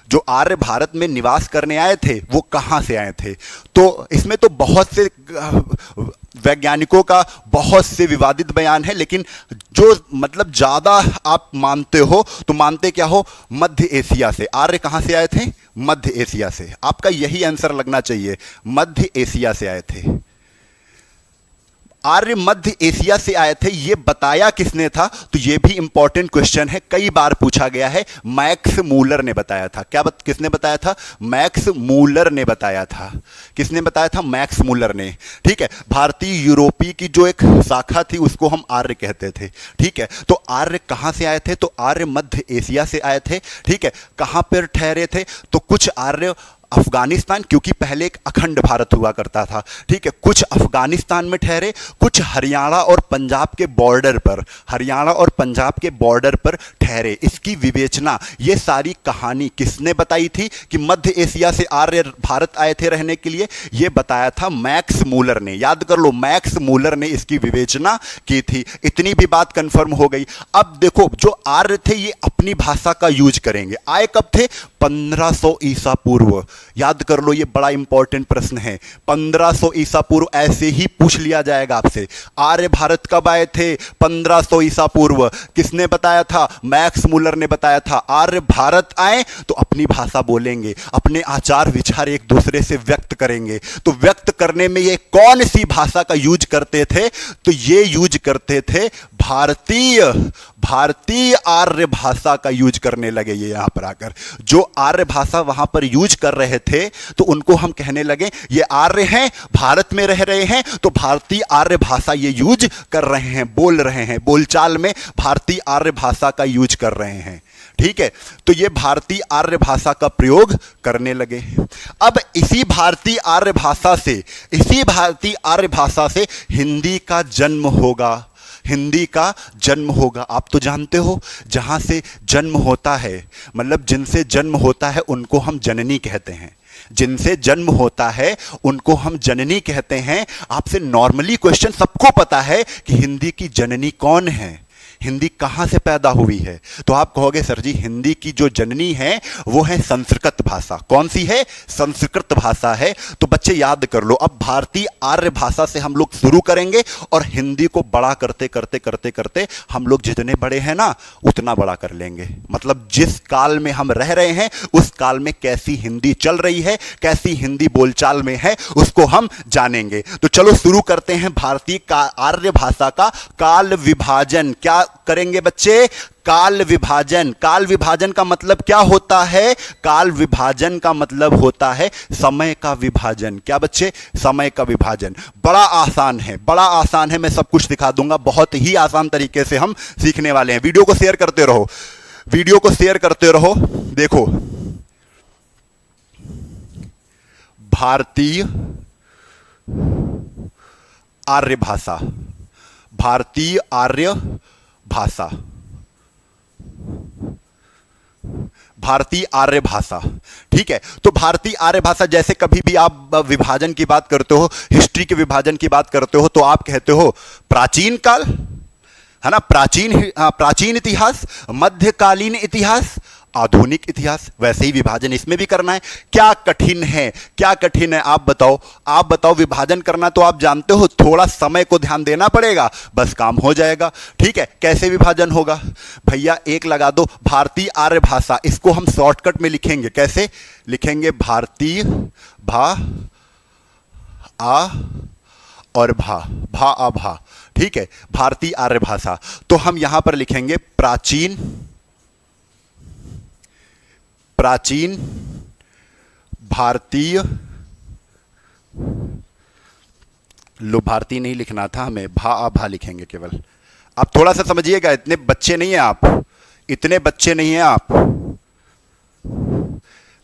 जो आर्य भारत में निवास करने आए थे वो कहां से आए थे? तो इसमें तो बहुत से वैज्ञानिकों का बहुत से विवादित बयान है, लेकिन जो मतलब ज्यादा आप मानते हो तो मानते क्या हो? मध्य एशिया से। आर्य कहां से आए थे? मध्य एशिया से। आपका यही आंसर लगना चाहिए, मध्य एशिया से आए थे। आर्य मध्य एशिया से आए थे। ये बताया किसने था? तो ये भी इंपॉर्टेंट क्वेश्चन है, कई बार पूछा गया है। मैक्स मूलर ने बताया था। किसने बताया था? मैक्स मूलर ने बताया था। किसने बताया था? मैक्स मूलर ने। ठीक है, भारतीय यूरोपीय की जो एक शाखा थी उसको हम आर्य कहते थे। ठीक है, तो आर्य कहां से आए थे? तो आर्य मध्य एशिया से आए थे। ठीक है, कहां पर ठहरे थे? तो कुछ आर्य अफगानिस्तान, क्योंकि पहले एक अखंड भारत हुआ करता था। ठीक है, कुछ अफगानिस्तान में ठहरे, कुछ हरियाणा और पंजाब के बॉर्डर पर, हरियाणा और पंजाब के बॉर्डर पर ठहरे। इसकी विवेचना, ये सारी कहानी किसने बताई थी कि मध्य एशिया से आर्य भारत आए थे रहने के लिए? ये बताया था मैक्स मूलर ने। याद कर लो, मैक्स मूलर ने इसकी विवेचना की थी। इतनी भी बात कंफर्म हो गई। अब देखो, जो आर्य थे ये अपनी भाषा का यूज करेंगे। आए कब थे? 1500 ईसा पूर्व। याद कर लो, ये बड़ा इंपॉर्टेंट प्रश्न है। 1500 ईसा पूर्व ऐसे ही पूछ लिया जाएगा आपसे। आर्य भारत कब आए थे? 1500 ईसा पूर्व। किसने बताया था? मैक्स मूलर ने बताया था। आर्य भारत आए तो अपनी भाषा बोलेंगे, अपने आचार विचार एक दूसरे से व्यक्त करेंगे। तो व्यक्त करने में ये कौन सी भाषा का यूज करते थे? तो ये यूज करते थे भारतीय आर्य भाषा का यूज करने लगे। ये यहां पर आकर जो आर्य भाषा वहां पर यूज कर रहे थे तो उनको हम कहने लगे ये आर्य हैं, भारत में रह रहे हैं, तो भारतीय आर्य भाषा ये यूज कर रहे हैं, बोल रहे हैं, बोलचाल में भारतीय आर्य भाषा का यूज कर रहे हैं। ठीक है, तो ये भारतीय आर्य भाषा का प्रयोग करने लगे। अब इसी भारतीय आर्य भाषा से हिंदी का जन्म होगा। हिंदी का जन्म होगा। आप तो जानते हो, जहां से जन्म होता है, मतलब जिनसे जन्म होता है उनको हम जननी कहते हैं। जिनसे जन्म होता है उनको हम जननी कहते हैं। आपसे नॉर्मली क्वेश्चन सबको पता है कि हिंदी की जननी कौन है, हिंदी कहां से पैदा हुई है। तो आप कहोगे सर जी हिंदी की जो जननी है वो है संस्कृत भाषा। कौन सी है? संस्कृत भाषा है। तो बच्चे याद कर लो, अब भारतीय आर्य भाषा से हम लोग शुरू करेंगे और हिंदी को बड़ा करते करते करते करते हम लोग जितने बड़े हैं ना उतना बड़ा कर लेंगे। मतलब जिस काल में हम रह रहे हैं उस काल में कैसी हिंदी चल रही है, कैसी हिंदी बोलचाल में है, उसको हम जानेंगे। तो चलो शुरू करते हैं भारतीय आर्य भाषा का काल विभाजन। क्या करेंगे बच्चे? काल विभाजन। काल विभाजन का मतलब क्या होता है? काल विभाजन का मतलब होता है समय का विभाजन। क्या बच्चे? समय का विभाजन। बड़ा आसान है, बड़ा आसान है, मैं सब कुछ दिखा दूंगा। बहुत ही आसान तरीके से हम सीखने वाले हैं। वीडियो को शेयर करते रहो, वीडियो को शेयर करते रहो। देखो, भारतीय आर्य भाषा, भारतीय आर्य भाषा, भारतीय आर्य भाषा। ठीक है, तो भारतीय आर्य भाषा, जैसे कभी भी आप विभाजन की बात करते हो, हिस्ट्री के विभाजन की बात करते हो, तो आप कहते हो प्राचीन काल, है ना, प्राचीन इतिहास, मध्यकालीन इतिहास, आधुनिक इतिहास। वैसे ही विभाजन इसमें भी करना है। क्या कठिन है? क्या कठिन है? आप बताओ, आप बताओ। विभाजन करना तो आप जानते हो, थोड़ा समय को ध्यान देना पड़ेगा, बस काम हो जाएगा। ठीक है, कैसे विभाजन होगा भैया? एक लगा दो, भारतीय आर्य भाषा। इसको हम शॉर्टकट में लिखेंगे। कैसे लिखेंगे? भारतीय भा आ और भा, भा आ भा। ठीक है, भारतीय आर्य भाषा। तो हम यहां पर लिखेंगे प्राचीन, प्राचीन भारतीय, लो भारतीय नहीं लिखना था हमें, भा आ भा लिखेंगे केवल। आप थोड़ा सा समझिएगा, इतने बच्चे नहीं हैं आप, इतने बच्चे नहीं हैं आप।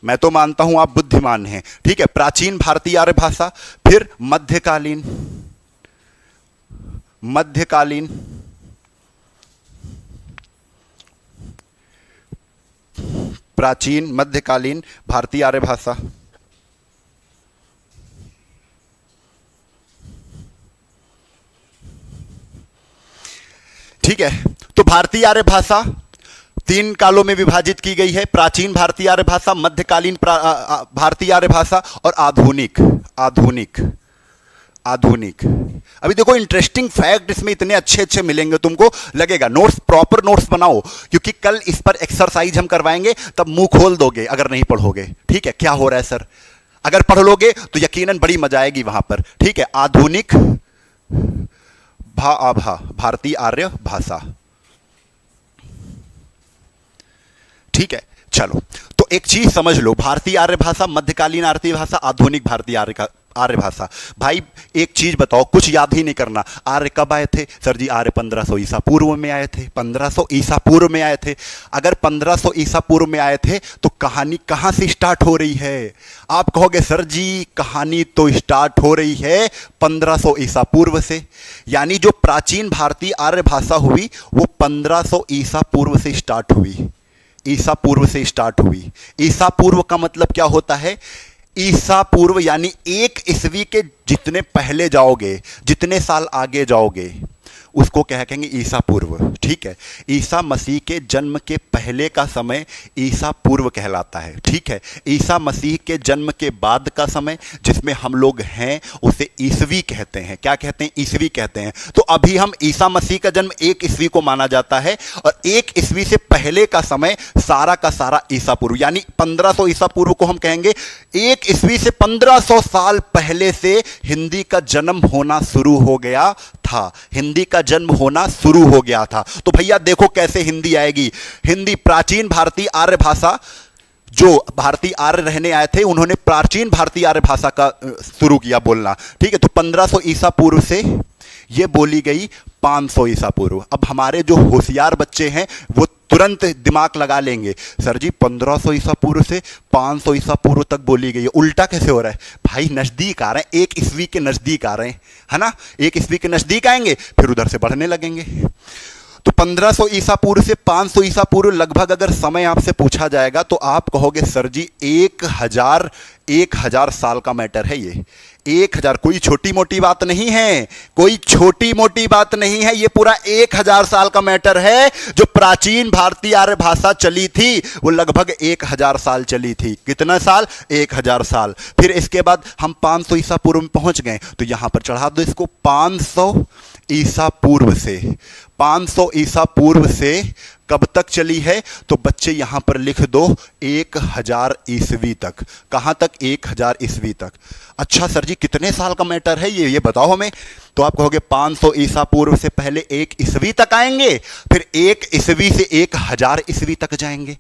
मैं तो मानता हूं आप बुद्धिमान हैं। ठीक है, प्राचीन भारतीय आर्य भाषा, फिर मध्यकालीन, मध्यकालीन, प्राचीन मध्यकालीन भारतीय आर्य भाषा, ठीक है। तो भारतीय आर्य भाषा 3 कालों में विभाजित की गई है। प्राचीन भारतीय आर्य भाषा, मध्यकालीन भारतीय आर्य भाषा और आधुनिक, आधुनिक, आधुनिक। अभी देखो इंटरेस्टिंग फैक्ट इसमें इतने अच्छे अच्छे मिलेंगे, तुमको लगेगा। नोट्स, प्रॉपर नोट्स बनाओ, क्योंकि कल इस पर एक्सरसाइज हम करवाएंगे, तब मुंह खोल दोगे अगर नहीं पढ़ोगे। ठीक है, क्या हो रहा है सर? अगर पढ़ लोगे तो यकीनन बड़ी मजा आएगी वहां पर। ठीक है, आधुनिक भा आभा भारतीय आर्य भाषा। ठीक है, चलो तो एक चीज समझ लो, भारतीय आर्य भाषा, मध्यकालीन भारतीय भाषा, आधुनिक भारतीय आर्य भाषा। भाई एक चीज बताओ, कुछ याद ही नहीं करना। आर्य कब आए थे? सर जी आर्य 1500 ईसा पूर्व में आए थे, 1500 ईसा पूर्व में आए थे। अगर 1500 ईसा पूर्व में आए थे तो कहानी कहां से स्टार्ट हो रही है? आप कहोगे सर जी कहानी तो स्टार्ट हो रही है 1500 ईसा पूर्व से। यानी जो प्राचीन भारतीय आर्य भाषा हुई वो 1500 ईसा पूर्व से स्टार्ट हुई, ईसा पूर्व से स्टार्ट हुई। ईसा पूर्व का मतलब क्या होता है? ईसा पूर्व यानी 1 ईस्वी के जितने पहले जाओगे, जितने साल आगे जाओगे, उसको क्या कहेंगे? ईसा पूर्व। ठीक है, ईसा मसीह के जन्म के पहले का समय ईसा पूर्व कहलाता है। ठीक है, ईसा मसीह के जन्म के बाद का समय जिसमें हम लोग हैं उसे ईसवी कहते हैं। क्या कहते हैं? ईसवी कहते हैं। तो अभी हम ईसा मसीह का जन्म 1 ईस्वी को माना जाता है, और 1 ईस्वी से पहले का समय सारा का सारा ईसा पूर्व, यानी 1500 ईसा पूर्व को हम कहेंगे 1 ईस्वी से 1500 साल पहले से हिंदी का जन्म होना शुरू हो गया था। हिंदी का जन्म होना शुरू हो गया था। तो भैया देखो कैसे हिंदी आएगी। हिंदी, प्राचीन भारतीय आर्य भाषा, जो भारतीय आर्य रहने आए थे उन्होंने प्राचीन भारतीय आर्य भाषा का शुरू किया बोलना। ठीक है, तो 1500 ईसा पूर्व से ये बोली गई 500 ईसा पूर्व। अब हमारे जो होशियार बच्चे हैं वो तुरंत दिमाग लगा लेंगे, सर जी 1500 ईसा पूर्व से 500 ईसा पूर्व तक बोली गई है, उल्टा कैसे हो रहा है? भाई नजदीक आ रहे हैं, 1 ईस्वी के नजदीक आ रहे हैं, है ना। 1 ईस्वी के नजदीक आएंगे फिर उधर से बढ़ने लगेंगे। तो 1500 ईसा पूर्व से 500 ईसा पूर्व लगभग अगर समय आपसे पूछा जाएगा तो आप कहोगे सर जी 1000 साल का मैटर है ये। 1000 कोई छोटी मोटी बात नहीं है, कोई छोटी मोटी बात नहीं है, ये पूरा 1000 साल का मैटर है। जो प्राचीन भारतीय आर्य भाषा चली थी वो लगभग 1000 साल चली थी। कितना साल? 1000 साल। फिर इसके बाद हम 500 ईसा पूर्व में पहुंच गए, तो यहां पर चढ़ा दो इसको 500 ईसा पूर्व से। 500 ईसा पूर्व से कब तक चली है? तो बच्चे यहां पर लिख दो 1000 ईस्वी तक। कहां तक? 1000 ईस्वी तक। अच्छा सर जी कितने साल का मैटर है ये बताओ हमें। तो आप कहोगे 500 ईसा पूर्व से पहले 1 ईस्वी तक आएंगे, फिर 1 ईस्वी से 1000 ईस्वी तक जाएंगे,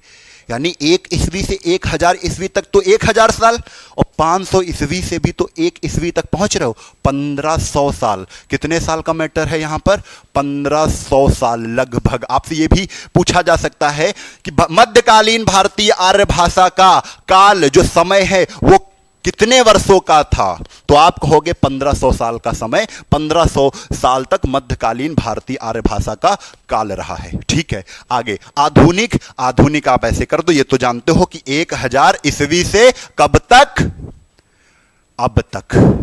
यानी 1 ईस्वी से 1000 ईस्वी तक तो 1000 साल, और 500 ईस्वी से भी तो 1 ईस्वी तक पहुंच रहे हो, 1500 साल। कितने साल का मैटर है यहां पर? 1500 साल लगभग। आपसे यह भी पूछा जा सकता है कि मध्यकालीन भारतीय आर्य भाषा का काल जो समय है वो कितने वर्षों का था? तो आप कहोगे 1500 साल का समय, 1500 साल तक मध्यकालीन भारतीय आर्य भाषा का काल रहा है। ठीक है, आगे आधुनिक। आधुनिक आप ऐसे कर दो, ये तो जानते हो कि 1000 ईस्वी से कब तक? अब तक।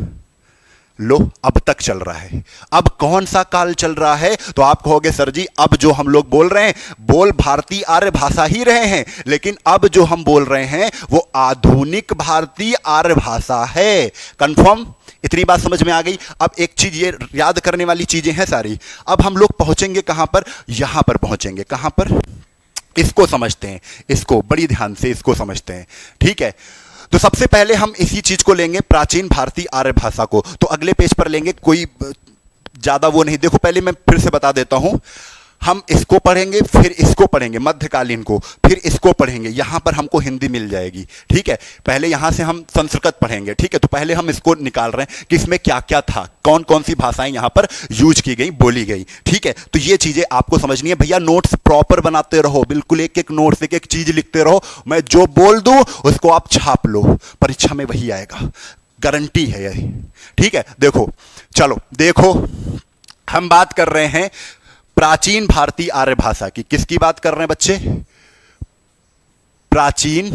लो, अब तक चल रहा है। अब कौन सा काल चल रहा है? तो आप कहोगे सर जी अब जो हम लोग बोल रहे हैं, बोल भारतीय आर्य भाषा ही रहे हैं, लेकिन अब जो हम बोल रहे हैं वो आधुनिक भारतीय आर्य भाषा है। कंफर्म? इतनी बात समझ में आ गई। अब एक चीज ये याद करने वाली चीजें हैं सारी। अब हम लोग पहुंचेंगे कहां पर? यहां पर पहुंचेंगे। कहां पर? इसको समझते हैं, इसको बड़ी ध्यान से इसको समझते हैं। ठीक है, तो सबसे पहले हम इसी चीज को लेंगे, प्राचीन भारतीय आर्य भाषा को। तो अगले पेज पर लेंगे, कोई ज्यादा वो नहीं। देखो पहले मैं फिर से बता देता हूं, हम इसको पढ़ेंगे, फिर इसको पढ़ेंगे मध्यकालीन को, फिर इसको पढ़ेंगे। यहां पर हमको हिंदी मिल जाएगी। ठीक है, पहले यहां से हम संस्कृत पढ़ेंगे। ठीक है, तो पहले हम इसको निकाल रहे हैं कि इसमें क्या क्या था, कौन कौन सी भाषाएं यहां पर यूज की गई, बोली गई। ठीक है, तो ये चीजें आपको समझनी है। भैया नोट्स प्रॉपर बनाते रहो, बिल्कुल एक एक नोट्स, एक एक चीज लिखते रहो। मैं जो बोल दूं उसको आप छाप लो, परीक्षा में वही आएगा, गारंटी है यही। ठीक है, देखो, चलो देखो, हम बात कर रहे हैं प्राचीन भारतीय आर्य भाषा की। किसकी बात कर रहे हैं बच्चे? प्राचीन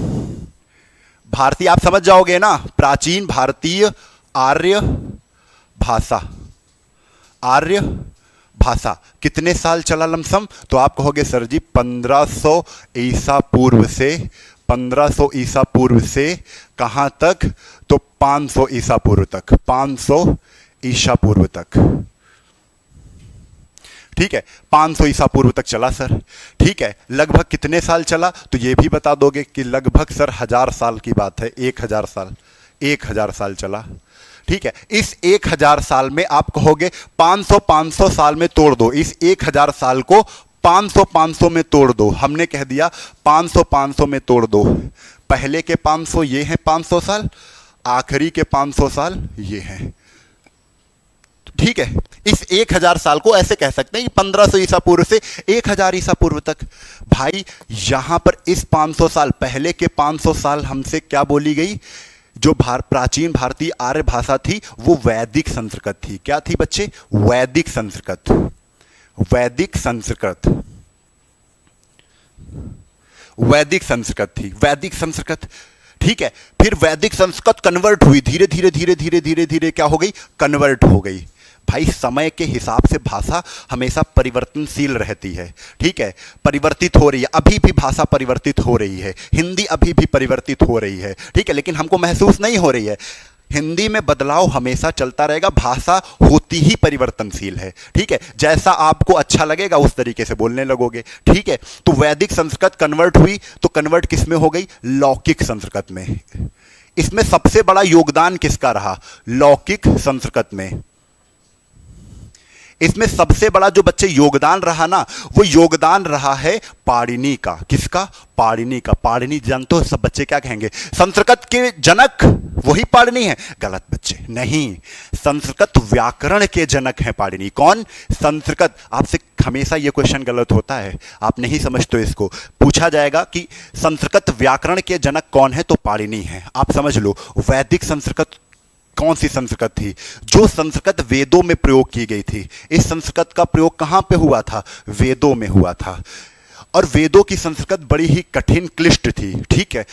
भारतीय, आप समझ जाओगे ना, प्राचीन भारतीय आर्य भाषा। आर्य भाषा कितने साल चला लमसम? तो आप कहोगे सर जी 1500 ईसा पूर्व से, 1500 ईसा पूर्व से कहां तक? तो 500 ईसा पूर्व तक, 500 ईसा पूर्व तक। ठीक है, 500 ईसा पूर्व तक चला सर। ठीक है, लगभग कितने साल चला? तो ये भी बता दोगे कि लगभग सर 1000 साल की बात है। 1000 साल, 1000 साल चला। ठीक है, इस 1000 साल में आप कहोगे 500 साल में तोड़ दो। इस 1000 साल को 500 में तोड़ दो। हमने कह दिया 500 में तोड़ दो। पहले के 500 ये हैं 500 साल, आखिरी के 500 साल ये हैं। ठीक है, इस 1000 साल को ऐसे कह सकते हैं कि 1500 ईसा पूर्व से 1000 ईसा पूर्व तक। भाई यहां पर इस 500 साल, पहले के 500 साल हमसे क्या बोली गई? जो प्राचीन भारतीय आर्य भाषा थी वो वैदिक संस्कृत थी। क्या थी बच्चे? वैदिक संस्कृत। वैदिक संस्कृत, वैदिक संस्कृत थी, वैदिक संस्कृत। ठीक है, फिर वैदिक संस्कृत कन्वर्ट हुई, धीरे धीरे धीरे धीरे धीरे धीरे क्या हो गई? कन्वर्ट हो गई। भाई समय के हिसाब से भाषा हमेशा परिवर्तनशील रहती है। ठीक है, परिवर्तित हो रही है, अभी भी भाषा परिवर्तित हो रही है, हिंदी अभी भी परिवर्तित हो रही है। ठीक है, लेकिन हमको महसूस नहीं हो रही है। हिंदी में बदलाव हमेशा चलता रहेगा, भाषा होती ही परिवर्तनशील है। ठीक है, जैसा आपको अच्छा लगेगा उस तरीके से बोलने लगोगे। ठीक है, तो वैदिक संस्कृत कन्वर्ट हुई, तो कन्वर्ट किस में हो गई? लौकिक संस्कृत में। इसमें सबसे बड़ा योगदान किसका रहा? लौकिक संस्कृत में। इसमें सबसे बड़ा जो बच्चे योगदान रहा ना, वो योगदान रहा है पाणिनि का। किसका? पाणिनि का। पाणिनि जानते हो सब बच्चे क्या कहेंगे? संस्कृत के जनक वही पाणिनि है। गलत बच्चे, नहीं, संस्कृत व्याकरण के जनक हैं पाणिनि। कौन? संस्कृत। आपसे हमेशा ये क्वेश्चन गलत होता है, आप नहीं समझते इसको। पूछा जाएगा कि संस्कृत व्याकरण के जनक कौन है, तो पाणिनि है। आप समझ लो, वैदिक संस्कृत कौन सी संस्कृत थी? जो संस्कृत वेदों में प्रयोग की गई थी। इस संस्कृत का प्रयोग कहां पे हुआ था? वेदों में हुआ था। और वेदों की संस्कृत बड़ी ही कठिन क्लिष्ट थी। ठीक है,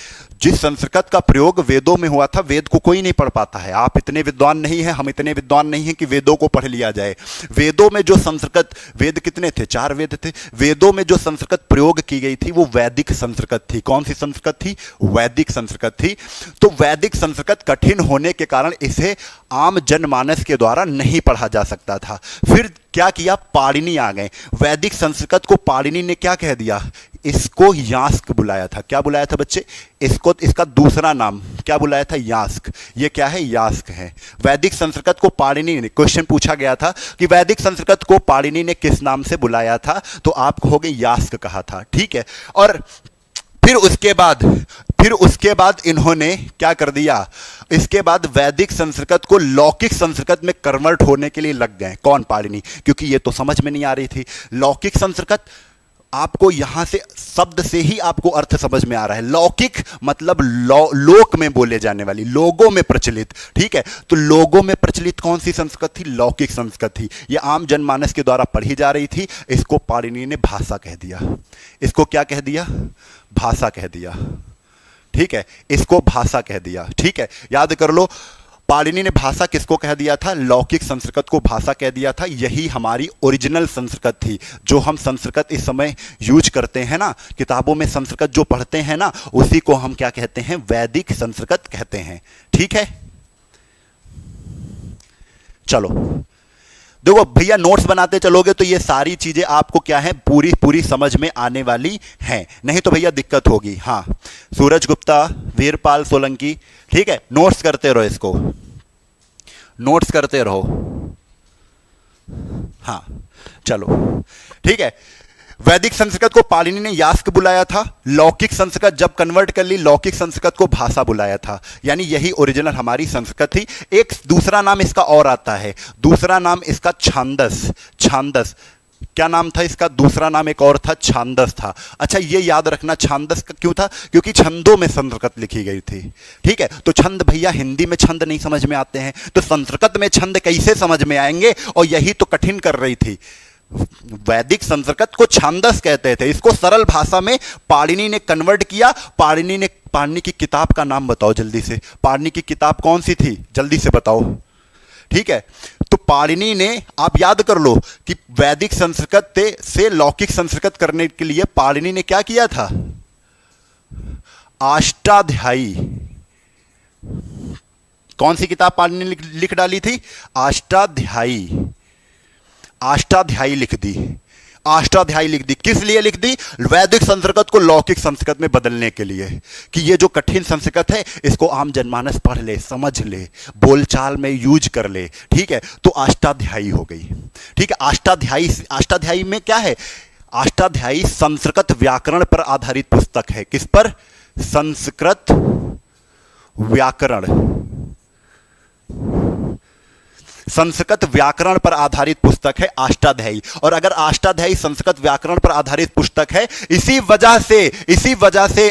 जिस संस्कृत का प्रयोग वेदों में हुआ था, वेद को कोई नहीं पढ़ पाता है। आप इतने विद्वान नहीं हैं, हम इतने विद्वान नहीं हैं कि वेदों को पढ़ लिया जाए। वेदों में जो संस्कृत, वेद कितने थे? 4 वेद थे। वेदों में जो संस्कृत प्रयोग की गई थी वो वैदिक संस्कृत थी। कौन सी संस्कृत थी? वैदिक संस्कृत थी। तो वैदिक संस्कृत कठिन होने के कारण इसे आम जनमानस के द्वारा नहीं पढ़ा जा सकता था। फिर क्या किया? पाणिनि आ गए। वैदिक संस्कृत को पाणिनि ने क्या कह दिया? इसको यास्क बुलाया था। क्या बुलाया था बच्चे? इसको, इसका दूसरा नाम क्या बुलाया था? यास्क। ये क्या है? यास्क है। वैदिक संस्कृत को पाणिनि ने, क्वेश्चन पूछा गया था कि वैदिक संस्कृत को पाणिनि ने किस नाम से बुलाया था, तो आप कहोगे यास्क कहा था। ठीक है, और फिर उसके बाद इन्होंने क्या कर दिया? इसके बाद वैदिक संस्कृत को लौकिक संस्कृत में कन्वर्ट होने के लिए लग गए। कौन? पाणिनि। क्योंकि ये तो समझ में नहीं आ रही थी। लौकिक संस्कृत, आपको यहां से शब्द से ही आपको अर्थ समझ में आ रहा है। लौकिक मतलब लोक में बोले जाने वाली, लोगों में प्रचलित। ठीक है, तो लोगों में प्रचलित कौन सी संस्कृत थी? लौकिक संस्कृत थी। ये आम जनमानस के द्वारा पढ़ी जा रही थी। इसको पाणिनि ने भाषा कह दिया। इसको क्या कह दिया? भाषा कह दिया। ठीक है, इसको भाषा कह दिया। ठीक है, याद कर लो, पाणिनि ने भाषा किसको कह दिया था? लौकिक संस्कृत को भाषा कह दिया था। यही हमारी ओरिजिनल संस्कृत थी। जो हम संस्कृत इस समय यूज करते हैं ना, किताबों में संस्कृत जो पढ़ते हैं ना, उसी को हम क्या कहते हैं? वैदिक संस्कृत कहते हैं। ठीक है, चलो देखो भैया, नोट्स बनाते चलोगे तो ये सारी चीजें आपको क्या है? पूरी समझ में आने वाली हैं। नहीं तो भैया दिक्कत होगी। हाँ, सूरज गुप्ता, वीरपाल सोलंकी। ठीक है, नोट्स करते रहो, इसको नोट्स करते रहो। हाँ चलो ठीक है। वैदिक संस्कृत को पाणिनि ने यास्क बुलाया था। लौकिक संस्कृत जब कन्वर्ट कर ली, लौकिक संस्कृत को भाषा बुलाया था। यानी यही ओरिजिनल हमारी संस्कृत थी। एक दूसरा नाम इसका और आता है। दूसरा नाम इसका छांदस। छांदस क्या नाम था इसका? दूसरा नाम एक और था, छांदस था। अच्छा, ये याद रखना छांदस का क्यों था? क्योंकि छंदों में संस्कृत लिखी गई थी। ठीक है, तो छंद भैया हिंदी में छंद नहीं समझ में आते हैं, तो संस्कृत में छंद कैसे समझ में आएंगे? और यही तो कठिन कर रही थी। वैदिक संस्कृत को छांदस कहते थे। इसको सरल भाषा में पाणिनि ने कन्वर्ट किया। पाणिनि की किताब का नाम बताओ जल्दी से। पाणिनि की किताब कौन सी थी? जल्दी से बताओ। ठीक है, तो पाणिनि ने, आप याद कर लो कि वैदिक संस्कृत से लौकिक संस्कृत करने के लिए पाणिनि ने क्या किया था? अष्टाध्यायी। कौन सी किताब पाणिनि ने लिख डाली थी? अष्टाध्यायी। अष्टाध्यायी लिख दी। अष्टाध्यायी लिख दी। किस लिए लिख दी? वैदिक संस्कृत को लौकिक संस्कृत में बदलने के लिए, कि ये जो कठिन संस्कृत है इसको आम जनमानस पढ़ ले, समझ ले, बोलचाल में यूज कर ले। ठीक है, तो अष्टाध्यायी हो गई। ठीक है, अष्टाध्यायी में क्या है? अष्टाध्यायी संस्कृत व्याकरण पर आधारित पुस्तक है। किस पर? संस्कृत व्याकरण। संस्कृत व्याकरण पर आधारित पुस्तक है अष्टाध्यायी। और अगर अष्टाध्यायी संस्कृत व्याकरण पर आधारित पुस्तक है, इसी वजह से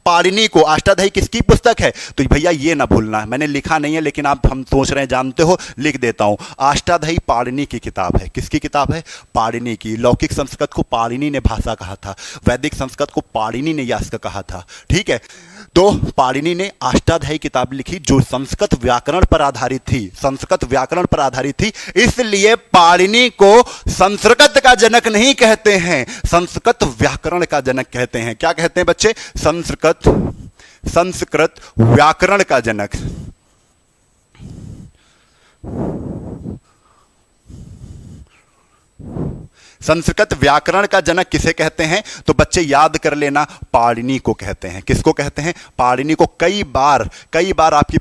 पाणिनि को, अष्टाध्यायी किसकी पुस्तक है? तो भैया ये ना भूलना, मैंने लिखा नहीं है लेकिन हम सोच रहे हैं, जानते हो, लिख देता हूं। अष्टाध्यायी पाणिनि की किताब है। किसकी किताब है? पाणिनि की। लौकिक संस्कृत को पाणिनि ने भाषा कहा था, वैदिक संस्कृत को पाणिनि ने यास्क कहा था। ठीक है, तो पाणिनि ने अष्टाध्यायी किताब लिखी जो संस्कृत व्याकरण पर आधारित थी। संस्कृत व्याकरण पर आधारित थी, इसलिए पाणिनि को संस्कृत का जनक नहीं कहते हैं, संस्कृत व्याकरण का जनक कहते हैं। क्या कहते हैं बच्चे? संस्कृत व्याकरण का जनक। संस्कृत व्याकरण का जनक किसे कहते हैं? तो बच्चे याद कर लेना, पाणिनि को कहते हैं। किसको कहते हैं? पाणिनि को। कई बार आपकी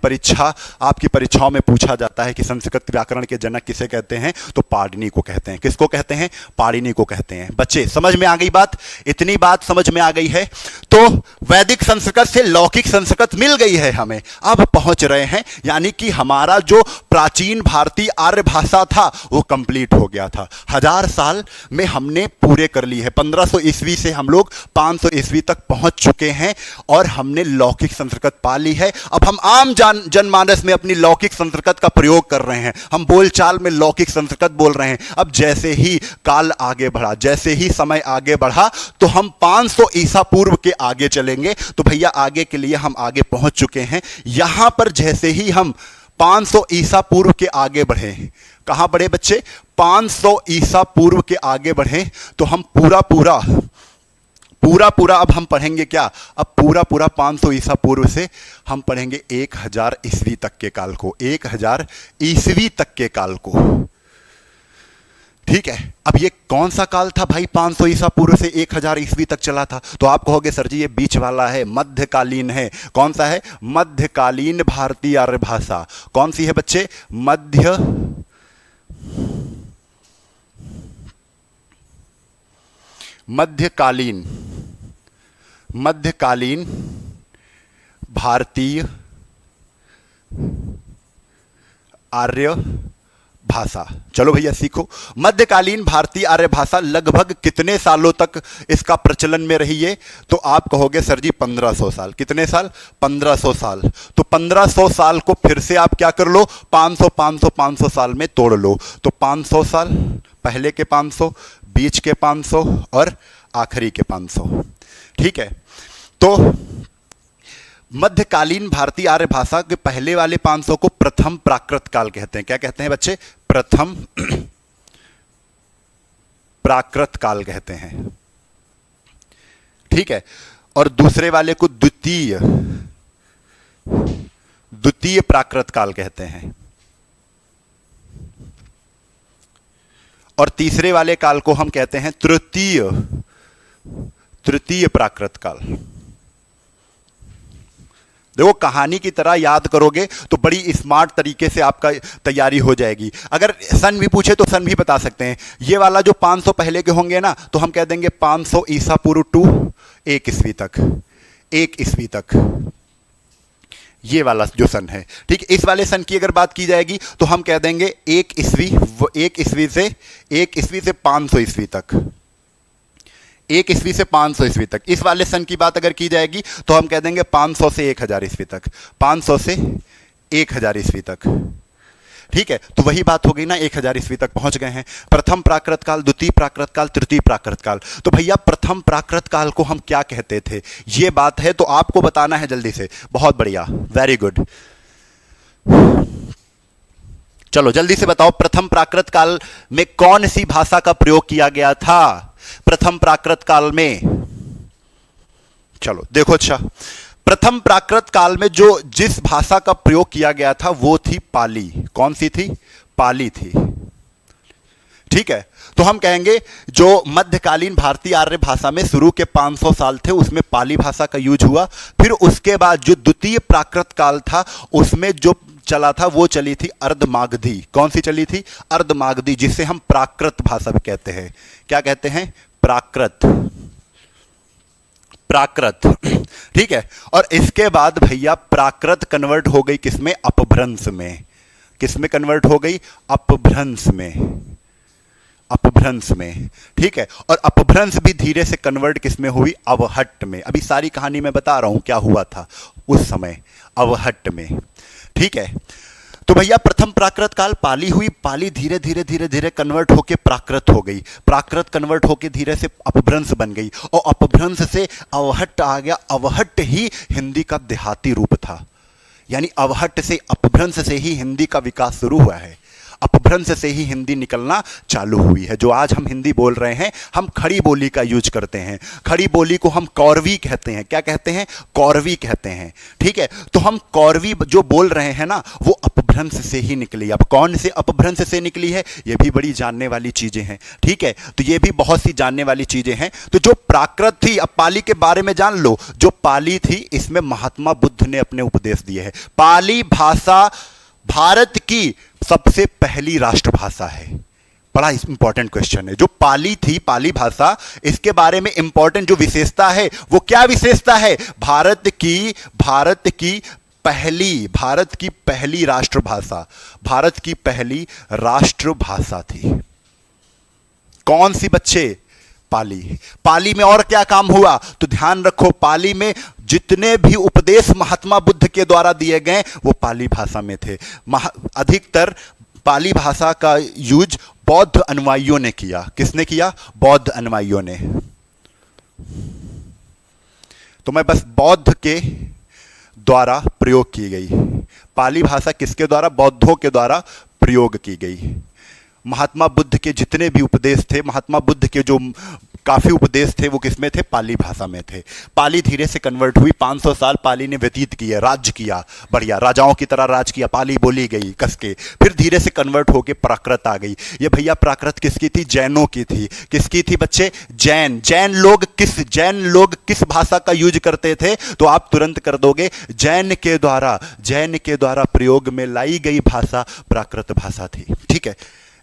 परीक्षाओं में पूछा जाता है कि संस्कृत व्याकरण के जनक किसे कहते हैं, तो पाणिनि को कहते हैं। किसको कहते हैं? पाणिनि को कहते हैं। बच्चे समझ में आ गई बात? इतनी बात समझ में आ गई है तो वैदिक संस्कृत से लौकिक संस्कृत मिल गई है हमें। अब पहुंच रहे हैं, यानी कि हमारा जो प्राचीन भारतीय आर्य भाषा था वो कंप्लीट हो गया था। 1000 साल में हमने पूरे कर ली है। 1500 ईस्वी से हम लोग 500 ईस्वी तक पहुंच चुके हैं और हमने लौकिक संस्कृत पा ली है। अब हम आम जनमानस में अपनी लौकिक संस्कृत का प्रयोग कर रहे हैं, हम बोलचाल में लौकिक संस्कृत बोल रहे हैं। अब जैसे ही काल आगे बढ़ा, जैसे ही समय आगे बढ़ा, तो हम 500 ईसा पूर्व के आगे चलेंगे। तो भैया आगे के लिए हम आगे पहुंच चुके हैं। यहां पर जैसे ही हम 500 ईसा पूर्व के आगे बढ़े, कहां बढ़े बच्चे? 500 ईसा पूर्व के आगे बढ़े, तो हम पूरा पूरा अब हम पढ़ेंगे क्या? अब पूरा 500 ईसा पूर्व से हम पढ़ेंगे 1000 ईस्वी तक के काल को, 1000 ईस्वी तक के काल को। ठीक है, अब ये कौन सा काल था भाई? 500 ईसा पूर्व से 1000 ईस्वी तक चला था। तो आप कहोगे सर जी ये बीच वाला है, मध्यकालीन है। कौन सा है? मध्यकालीन भारतीय आर्य भाषा। कौन सी है बच्चे? मध्यकालीन भारतीय आर्य भाषा। चलो भैया सीखो। मध्यकालीन भारतीय आर्य भाषा लगभग कितने सालों तक इसका प्रचलन में रही है? तो आप कहोगे सर जी 1500 साल। कितने साल? 1500 साल। तो 1500 साल को फिर से आप क्या कर लो? 500 साल में तोड़ लो। तो 500 साल, पहले के 500, बीच के 500 और आखिरी के 500। ठीक है, तो मध्यकालीन भारतीय आर्य भाषा के पहले वाले 500 को प्रथम प्राकृत काल कहते हैं। क्या कहते हैं बच्चे? प्रथम प्राकृत काल कहते हैं। ठीक है, और दूसरे वाले को द्वितीय प्राकृत काल कहते हैं। और तीसरे वाले काल को हम कहते हैं तृतीय प्राकृत काल। देखो कहानी की तरह याद करोगे तो बड़ी स्मार्ट तरीके से आपका तैयारी हो जाएगी। अगर सन भी पूछे तो सन भी बता सकते हैं। ये वाला जो 500 पहले के होंगे ना, तो हम कह देंगे 500 ईसा पूर्व टू 1 ईस्वी तक, 1 ईस्वी तक, ये वाला जो सन है। ठीक है, इस वाले सन की अगर बात की जाएगी तो हम कह देंगे 1 ईस्वी से 500 ईस्वी तक, 1 ईस्वी से 500 ईस्वी तक। इस वाले सन की बात अगर की जाएगी तो हम कह देंगे 500 से 1000 ईस्वी तक, 500 से 1000 ईस्वी तक। ठीक है, तो वही बात हो गई ना, 1000 ईस्वी तक पहुंच गए हैं। प्रथम प्राकृत काल, द्वितीय प्राकृत काल, तृतीय प्राकृत काल। तो भैया प्रथम प्राकृत काल को हम क्या कहते थे, ये बात है, तो आपको बताना है जल्दी से। बहुत बढ़िया, वेरी गुड। चलो जल्दी से बताओ, प्रथम प्राकृत काल में कौन सी भाषा का प्रयोग किया गया था? प्रथम प्राकृत काल में, चलो देखो, अच्छा, प्रथम प्राकृत काल में जिस भाषा का प्रयोग किया गया था वो थी पाली। कौन सी थी? पाली थी। ठीक है, तो हम कहेंगे जो मध्यकालीन भारतीय आर्य भाषा में शुरू के 500 साल थे उसमें पाली भाषा का यूज हुआ। फिर उसके बाद जो द्वितीय प्राकृत काल था उसमें जो चला था वो चली थी अर्धमागधी। कौन सी चली थी? अर्धमागधी, जिसे हम प्राकृत भाषा भी कहते हैं। क्या कहते हैं? प्राकृत। ठीक है, और इसके बाद भैया प्राकृत कन्वर्ट हो गई किसमें? अपभ्रंश में। किसमें कन्वर्ट हो गई? अपभ्रंश में। ठीक है, और अपभ्रंश भी धीरे से कन्वर्ट किसमें हुई? अवहट्ट में। अभी सारी कहानी मैं बता रहा हूं क्या हुआ था उस समय, अवहट्ट में। ठीक है, तो भैया प्रथम प्राकृत काल पाली हुई, पाली धीरे धीरे कन्वर्ट होके प्राकृत हो गई, प्राकृत कन्वर्ट होके धीरे से अपभ्रंश बन गई, और अपभ्रंश से अवहट्ट आ गया। अवहट्ट ही हिंदी का देहाती रूप था, यानी अवहट्ट से, अपभ्रंश से ही हिंदी का विकास शुरू हुआ है। अपभ्रंश से ही हिंदी निकलना चालू हुई है। जो आज हम हिंदी बोल रहे हैं, हम खड़ी बोली का यूज करते हैं। खड़ी बोली को हम कौरवी कहते हैं। क्या कहते हैं? कौरवी कहते हैं। ठीक है, तो हम कौरवी जो बोल रहे हैं ना, वो अपभ्रंश से ही निकली। अब कौन से अपभ्रंश से निकली है, ये भी बड़ी जानने वाली चीजें हैं। ठीक है, तो ये भी बहुत सी जानने वाली चीजें हैं। तो जो प्राकृत थी, अब पाली के बारे में जान लो। जो पाली थी, इसमें महात्मा बुद्ध ने अपने उपदेश दिए हैं। पाली भाषा भारत की सबसे पहली राष्ट्रभाषा है। बड़ा इंपॉर्टेंट क्वेश्चन है। जो पाली थी, पाली भाषा, इसके बारे में इंपॉर्टेंट जो विशेषता है, वो क्या विशेषता है? भारत की पहली राष्ट्रभाषा, भारत की पहली राष्ट्रभाषा थी। कौन सी बच्चे? पाली। पाली में और क्या काम हुआ? तो ध्यान रखो, पाली में जितने भी उपदेश महात्मा बुद्ध के द्वारा दिए गए वो पाली भाषा में थे। अधिकतर पाली भाषा का यूज बौद्ध अनुयायियों ने किया। किसने किया? बौद्ध अनुयायियों ने। तो मैं बस बौद्ध के द्वारा प्रयोग की गई पाली भाषा, किसके द्वारा? बौद्धों के द्वारा प्रयोग की गई। महात्मा बुद्ध के जितने भी उपदेश थे, महात्मा बुद्ध के जो काफी उपदेश थे वो किसमें थे? पाली भाषा में थे। पाली धीरे से कन्वर्ट हुई, 500 साल पाली ने व्यतीत किए, राज्य किया, बढ़िया राजाओं की तरह राज किया, पाली बोली गई कस के। फिर धीरे से कन्वर्ट होके प्राकृत आ गई। ये भैया प्राकृत किसकी थी? जैनों की थी। किसकी थी बच्चे? जैन। जैन लोग किस भाषा का यूज करते थे? तो आप तुरंत कर दोगे, जैन के द्वारा प्रयोग में लाई गई भाषा प्राकृत भाषा थी। ठीक है,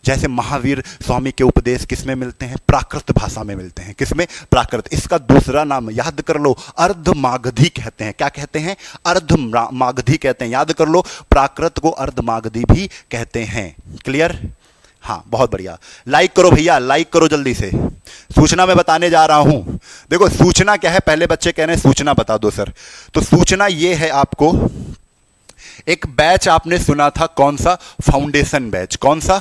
जैसे महावीर स्वामी के उपदेश किसमें मिलते हैं? प्राकृत भाषा में मिलते हैं। किसमें? प्राकृत। इसका दूसरा नाम याद कर लो, अर्धमागधी कहते हैं। क्या कहते हैं? अर्धमागधी कहते हैं। याद कर लो, प्राकृत को अर्धमागधी भी कहते हैं। क्लियर? हाँ, बहुत बढ़िया। लाइक करो भैया, लाइक करो जल्दी से। सूचना मैं बताने जा रहा हूं। देखो सूचना क्या है, पहले बच्चे कह रहे हैं सूचना बता दो सर। तो सूचना ये है, आपको एक बैच आपने सुना था, कौन सा? Foundation batch. कौन सा?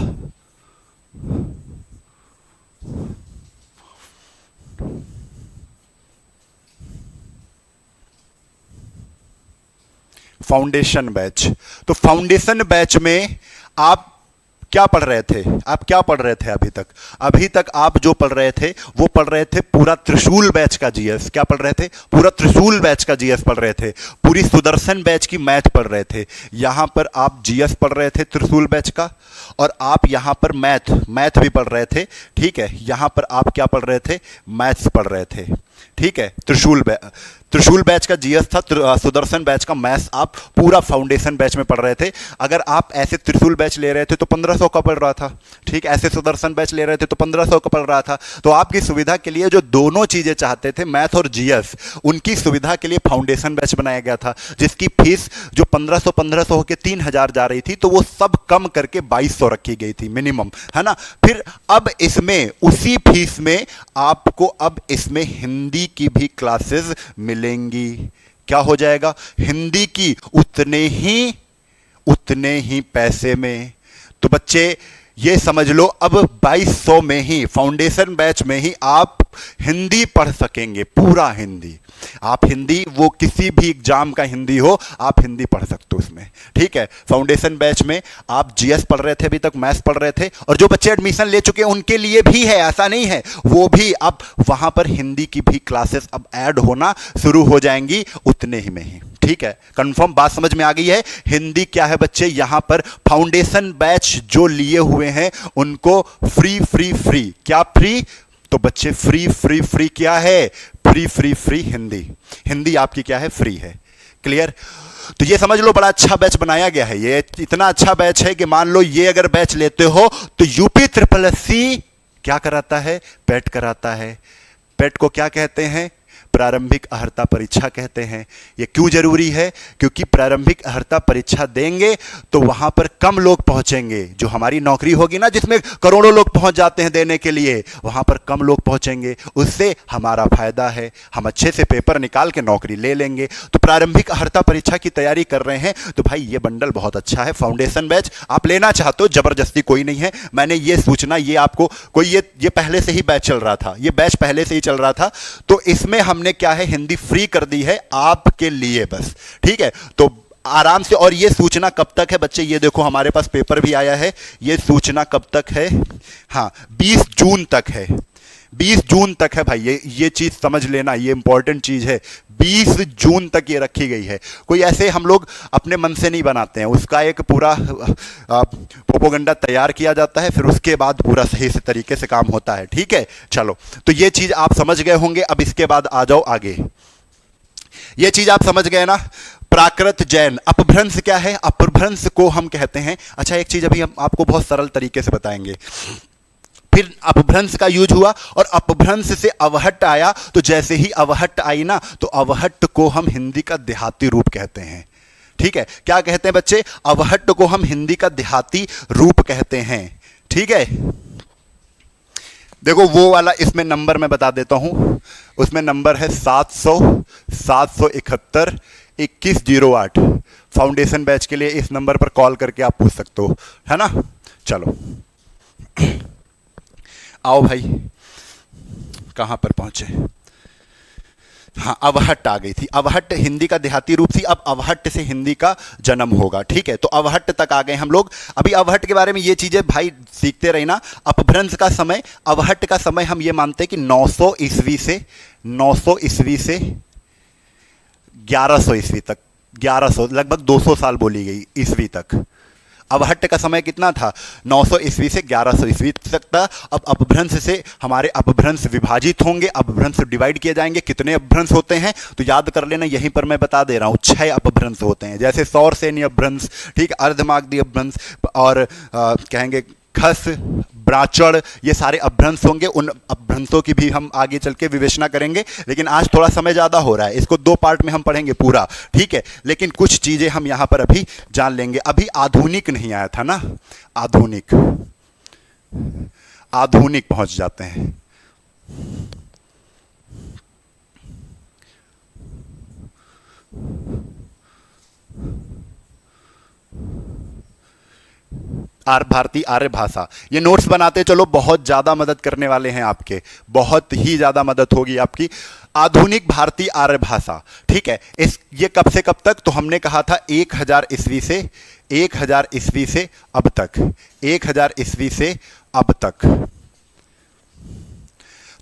Foundation batch. तो फाउंडेशन बैच में आप क्या पढ़ रहे थे? अभी तक आप जो पढ़ रहे थे वो पढ़ रहे थे पूरा त्रिशूल बैच का जीएस। क्या पढ़ रहे थे? पूरा त्रिशूल बैच का जीएस पढ़ रहे थे। पूरी सुदर्शन बैच की मैथ पढ़ रहे थे। यहां पर आप जीएस पढ़ रहे थे त्रिशूल बैच का, और आप यहां पर मैथ भी पढ़ रहे थे। ठीक है, यहां पर आप क्या पढ़ रहे थे? मैथ्स पढ़ रहे थे। ठीक है, त्रिशूल बैच का जीएस था, सुदर्शन बैच का मैथ्स आप पूरा फाउंडेशन बैच में पढ़ रहे थे। अगर आप ऐसे त्रिशूल बैच ले रहे थे तो 1500 का पढ़ रहा था। ठीक, ऐसे सुदर्शन बैच ले रहे थे तो 1500 का पढ़ रहा था। तो आपकी सुविधा के लिए जो दोनों चीजें चाहते थे, मैथ और जीएस, उनकी सुविधा के लिए फाउंडेशन बैच बनाया गया था, जिसकी फीस जो 1500 होकर 3000 जा रही थी, तो वो सब कम करके 2200 रखी गई थी मिनिमम, है ना। फिर अब इसमें उसी फीस में आपको अब इसमें हिंदी की भी क्लासेस मिलेंगी। क्या हो जाएगा? हिंदी की उतने ही पैसे में। तो बच्चे ये समझ लो, अब 2200 में ही, फाउंडेशन बैच में ही आप हिंदी पढ़ सकेंगे, पूरा हिंदी। आप हिंदी, वो किसी भी एग्जाम का हिंदी हो, आप हिंदी पढ़ सकते हो इसमें। ठीक है, फाउंडेशन बैच में आप जीएस पढ़ रहे थे, अभी तक मैथ्स पढ़ रहे थे, और जो बच्चे एडमिशन ले चुके हैं उनके लिए भी है, ऐसा नहीं है, वो भी अब वहां पर हिंदी की भी क्लासेस अब ऐड होना शुरू हो जाएंगी उतने ही में ही। ठीक है, कंफर्म बात समझ में आ गई है? हिंदी क्या है बच्चे, यहां पर फाउंडेशन बैच जो लिए हुए हैं उनको फ्री। क्या फ्री? तो बच्चे फ्री क्या है? फ्री हिंदी आपकी क्या है? फ्री है। क्लियर? तो ये समझ लो, बड़ा अच्छा बैच बनाया गया है। ये इतना अच्छा बैच है कि मान लो ये अगर बैच लेते हो तो यूपी SSS क्या कराता है? पेट कराता है। पेट को क्या कहते हैं? प्रारंभिक अर्हता परीक्षा कहते हैं। ये क्यों जरूरी है? क्योंकि प्रारंभिक अर्हता परीक्षा देंगे तो वहां पर कम लोग पहुंचेंगे। जो हमारी नौकरी होगी ना, जिसमें करोड़ों लोग पहुंच जाते हैं देने के लिए, वहां पर कम लोग पहुंचेंगे, उससे हमारा फायदा है, हम अच्छे से पेपर निकाल के नौकरी ले लेंगे। तो प्रारंभिक अर्हता परीक्षा की तैयारी कर रहे हैं तो भाई ये बंडल बहुत अच्छा है, फाउंडेशन बैच आप लेना चाहते हो, जबरदस्ती कोई नहीं है। मैंने ये सूचना, ये आपको कोई ये पहले से ही बैच चल रहा था, ये बैच पहले से ही चल रहा था, तो इसमें हमने क्या है, हिंदी फ्री कर दी है आपके लिए बस। ठीक है, तो आराम से। और ये सूचना कब तक है बच्चे? ये देखो हमारे पास पेपर भी आया है, ये सूचना कब तक है? हाँ, 20 जून तक है। 20 जून तक है भाई, ये चीज समझ लेना, ये इंपॉर्टेंट चीज है। 20 जून तक ये रखी गई है। कोई ऐसे हम लोग अपने मन से नहीं बनाते हैं, उसका एक पूरा प्रोपोगंडा तैयार किया जाता है, फिर उसके बाद पूरा सही से तरीके से काम होता है। ठीक है, चलो, तो ये चीज आप समझ गए होंगे। अब इसके बाद आ जाओ आगे। ये चीज आप समझ गए ना? प्राकृत जैन। अपभ्रंश क्या है? अपभ्रंश को हम कहते हैं, अच्छा एक चीज अभी हम आपको बहुत सरल तरीके से बताएंगे। फिर अपभ्रंश का यूज हुआ और अपभ्रंश से अवहट्ट आया, तो जैसे ही अवहट्ट आई ना, तो अवहट्ट को हम हिंदी का देहाती रूप कहते हैं। ठीक है, क्या कहते हैं बच्चे? अवहट्ट को हम हिंदी का देहाती रूप कहते हैं। ठीक है, देखो वो वाला, इसमें नंबर मैं बता देता हूं, उसमें नंबर है 700 771 2108। फाउंडेशन बैच के लिए इस नंबर पर कॉल करके आप पूछ सकते हो, है ना। चलो आओ भाई, कहां पर पहुंचे। हाँ, अवहट्ट आ गई थी। अवहट्ट हिंदी का देहाती रूप थी, अब अवहट्ट से हिंदी का जन्म होगा। ठीक है, तो अवहट्ट तक आ गए हम लोग। अभी अवहट्ट के बारे में ये चीजें भाई सीखते रहना। अपभ्रंश का समय, अवहट्ट का समय हम ये मानते हैं कि 900 ईस्वी से 1100 ईस्वी तक, 1100 लगभग 200 साल बोली गई ईस्वी तक। अवहट्ट का समय कितना था? 900 ईस्वी से 1100 ईस्वी तक था। अब अपभ्रंश से हमारे अपभ्रंश विभाजित होंगे, अपभ्रंश डिवाइड किए जाएंगे। कितने अपभ्रंश होते हैं तो याद कर लेना, यहीं पर मैं बता दे रहा हूं। 6 अपभ्रंश होते हैं, जैसे सौरसेनी अपभ्रंश, ठीक, अर्धमागधी अपभ्रंश और कहेंगे खस, ब्राचड़, ये सारे अपभ्रंश होंगे। उन अपभ्रंशों की भी हम आगे चल के विवेचना करेंगे, लेकिन आज थोड़ा समय ज़्यादा हो रहा है, इसको 2 पार्ट में हम पढ़ेंगे पूरा, ठीक है। लेकिन कुछ चीज़ें हम यहाँ पर अभी जान लेंगे। अभी आधुनिक नहीं आया था ना, आधुनिक, आधुनिक पहुँच जाते हैं। भारतीय आर्य भाषा, ये नोट्स बनाते चलो, बहुत ज़्यादा मदद करने वाले हैं आपके, बहुत ही ज़्यादा मदद होगी आपकी। आधुनिक भारतीय आर्य भाषा, ठीक है। ये कब से कब तक? तो हमने कहा था 1000 ईस्वी से, 1000 ईस्वी से अब तक, 1000 ईस्वी से अब तक।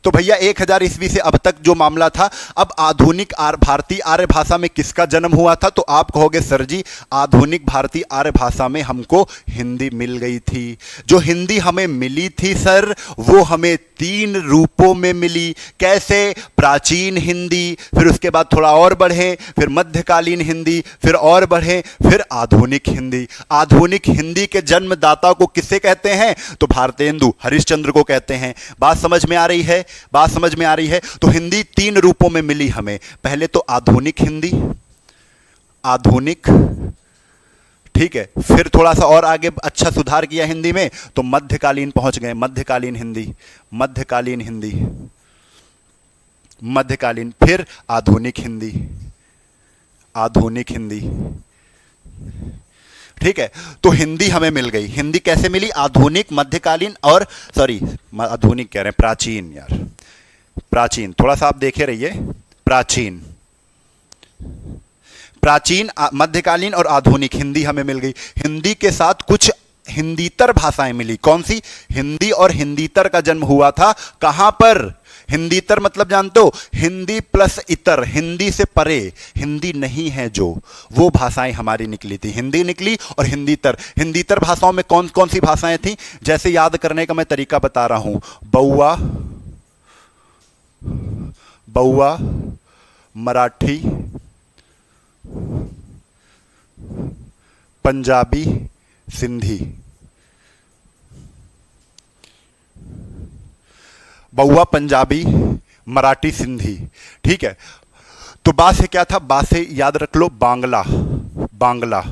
तो भैया 1000 ईस्वी से अब तक जो मामला था, अब आधुनिक भारतीय आर्य भाषा में किसका जन्म हुआ था? तो आप कहोगे सर जी, आधुनिक भारतीय आर्य भाषा में हमको हिंदी मिल गई थी। जो हिंदी हमें मिली थी सर, वो हमें 3 रूपों में मिली। कैसे? प्राचीन हिंदी, फिर उसके बाद थोड़ा और बढ़े, फिर मध्यकालीन हिंदी, फिर और बढ़े, फिर आधुनिक हिंदी। आधुनिक हिंदी के जन्मदाता को किसे कहते हैं? तो भारतेंदु हरिश्चंद्र को कहते हैं। बात समझ में आ रही है? बात समझ में आ रही है? तो हिंदी 3 रूपों में मिली हमें। पहले तो आधुनिक हिंदी, आधुनिक, ठीक है, फिर थोड़ा सा और आगे अच्छा सुधार किया हिंदी में, तो मध्यकालीन पहुंच गए, मध्यकालीन हिंदी, मध्यकालीन हिंदी, मध्यकालीन, फिर आधुनिक हिंदी, आधुनिक हिंदी, ठीक है। तो हिंदी हमें मिल गई। हिंदी कैसे मिली? आधुनिक, मध्यकालीन और आधुनिक कह रहे हैं, प्राचीन यार, प्राचीन, थोड़ा सा आप देखे रहिए, प्राचीन, प्राचीन, मध्यकालीन और आधुनिक हिंदी हमें मिल गई। हिंदी के साथ कुछ हिंदीतर भाषाएं मिली। कौन सी? हिंदी और हिंदीतर का जन्म हुआ था। कहां पर? हिंदीतर मतलब जानते हो? हिंदी प्लस इतर, हिंदी से परे, हिंदी नहीं है जो, वो भाषाएं हमारी निकली थी। हिंदी निकली और हिंदीतर। हिंदीतर भाषाओं में कौन कौन सी भाषाएं थी? जैसे याद करने का मैं तरीका बता रहा हूं। बउआ, बउआ, मराठी, पंजाबी, सिंधी। बउआ, पंजाबी, मराठी, सिंधी, ठीक है। तो बा से क्या था? बा से याद रख लो, बांग्ला, बांग्ला।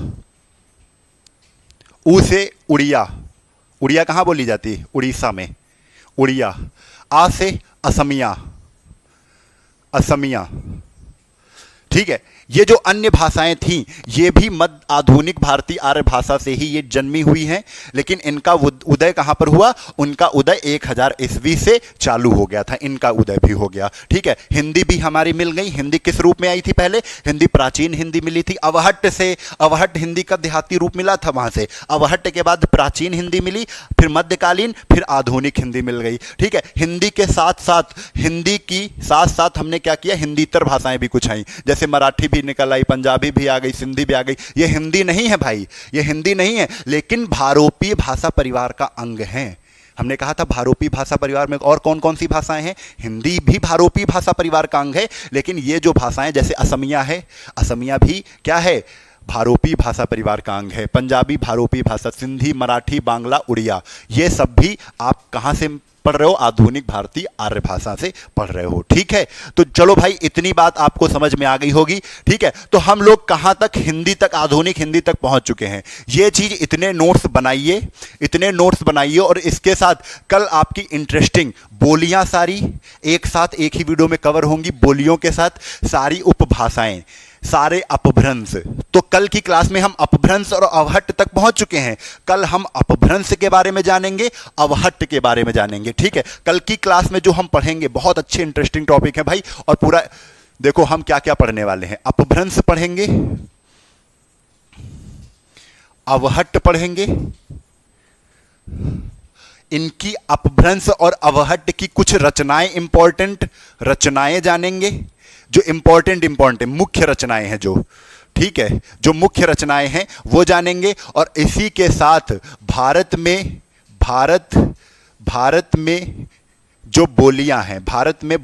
ऊ से उड़िया, उड़िया कहां बोली जाती है? उड़ीसा में, उड़िया। आ से असमिया, असमिया, ठीक है। ये जो अन्य भाषाएं थीं, ये भी मध्य आधुनिक भारतीय आर्य भाषा से ही ये जन्मी हुई हैं, लेकिन इनका उदय कहां पर हुआ? उनका उदय 1000 ईस्वी से चालू हो गया था, इनका उदय भी हो गया, ठीक है। हिंदी भी हमारी मिल गई। हिंदी किस रूप में आई थी? पहले हिंदी प्राचीन हिंदी मिली थी, अवहट्ट से। अवहट्ट हिंदी का देहाती रूप मिला था वहां से। अवहट्ट के बाद प्राचीन हिंदी मिली, फिर मध्यकालीन, फिर आधुनिक हिंदी मिल गई, ठीक है। हिंदी के साथ साथ, हिंदी की साथ साथ हमने क्या किया? हिंदीतर भाषाएं भी कुछ आई, जैसे मराठी भी निकल आई, पंजाबी भी आ गई, सिंधी भी आ गई। ये हिंदी नहीं है भाई, ये हिंदी नहीं है, लेकिन भारोपीय भाषा परिवार का अंग है। हमने कहा था भारोपीय भाषा परिवार में और कौन कौन सी भाषाएं हैं? हिंदी भी भारोपीय भाषा परिवार का अंग है, लेकिन ये जो भाषाएं, जैसे असमिया है, असमिया भी क्या है? भारोपीय भाषा परिवार का अंग है। पंजाबी भारोपीय भाषा, सिंधी, मराठी, बांग्ला, उड़िया, ये सब भी आप कहां से पढ़ रहे हो? आधुनिक भारतीय आर्य भाषा से पढ़ रहे हो। ठीक है, तो चलो भाई इतनी बात आपको समझ में आ गई होगी। ठीक है, तो हम लोग कहां तक, हिंदी तक, आधुनिक हिंदी तक पहुंच चुके हैं। ये चीज इतने नोट्स बनाइए, इतने नोट्स बनाइए, और इसके साथ कल आपकी इंटरेस्टिंग बोलियां सारी एक साथ एक ही वीडियो में कवर होंगी। बोलियों के साथ सारी उपभाषाएं, सारे अपभ्रंश। तो कल की क्लास में हम अपभ्रंश और अवहट्ट तक पहुंच चुके हैं। कल हम अपभ्रंश के बारे में जानेंगे, अवहट्ट के बारे में जानेंगे। ठीक है, कल की क्लास में जो हम पढ़ेंगे बहुत अच्छे इंटरेस्टिंग टॉपिक है भाई। और पूरा देखो हम क्या क्या पढ़ने वाले हैं। अपभ्रंश पढ़ेंगे, अवहट्ट पढ़ेंगे, इनकी अपभ्रंश और अवहट्ट की कुछ रचनाएं, इंपॉर्टेंट रचनाएं जानेंगे, जो इंपॉर्टेंट मुख्य रचनाएं हैं जो, ठीक है, जो मुख्य रचनाएं हैं वो जानेंगे। और इसी के साथ भारत में जो बोलियां हैं, भारत में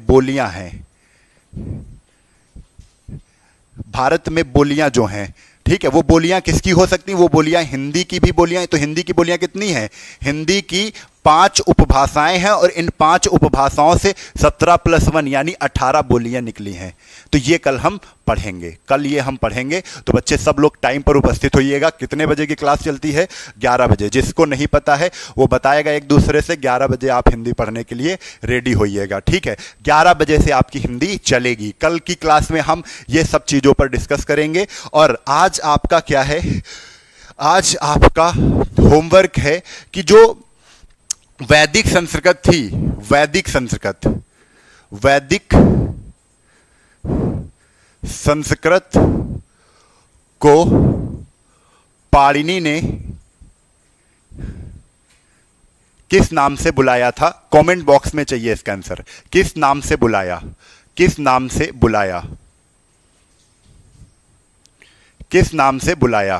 बोलियां जो हैं, ठीक है, वो बोलियां किसकी हो सकती हैं? वो बोलियां हिंदी की भी बोलियां हैं। तो हिंदी की बोलियां कितनी हैं? हिंदी की 5 उपभाषाएं हैं, और इन 5 उपभाषाओं से 17 + 1 यानी 18 बोलियां निकली हैं। तो ये कल हम पढ़ेंगे, कल ये हम पढ़ेंगे। तो बच्चे सब लोग टाइम पर उपस्थित होइएगा। कितने बजे की क्लास चलती है? 11 बजे। जिसको नहीं पता है वो बताएगा एक दूसरे से। 11 बजे आप हिंदी पढ़ने के लिए रेडी होइएगा। ठीक है, 11 बजे से आपकी हिंदी चलेगी। कल की क्लास में हम ये सब चीज़ों पर डिस्कस करेंगे। और आज आपका क्या है? आज आपका होमवर्क है कि जो वैदिक संस्कृत थी, वैदिक संस्कृत को पाणिनि ने किस नाम से बुलाया था? कमेंट बॉक्स में चाहिए इसका आंसर। किस नाम से बुलाया? किस नाम से बुलाया? किस नाम से बुलाया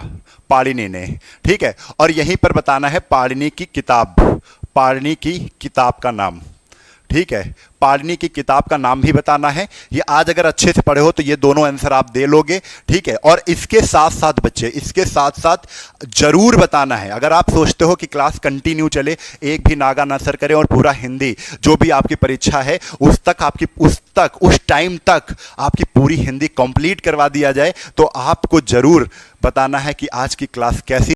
पाणिनि ने? ठीक है, और यहीं पर बताना है पाणिनि की किताब, पाणिनि की किताब का नाम। ठीक है, पाणिनि की किताब का नाम भी बताना है। ये आज अगर अच्छे से पढ़े हो तो ये दोनों आंसर आप दे लोगे। ठीक है, और इसके साथ साथ बच्चे, इसके साथ साथ जरूर बताना है, अगर आप सोचते हो कि क्लास कंटिन्यू चले, एक भी नागा ना सर करें, और पूरा हिंदी जो भी आपकी परीक्षा है उस टाइम तक आपकी पूरी हिंदी कंप्लीट करवा दिया जाए, तो आपको जरूर बताना है कि आज की क्लास कैसी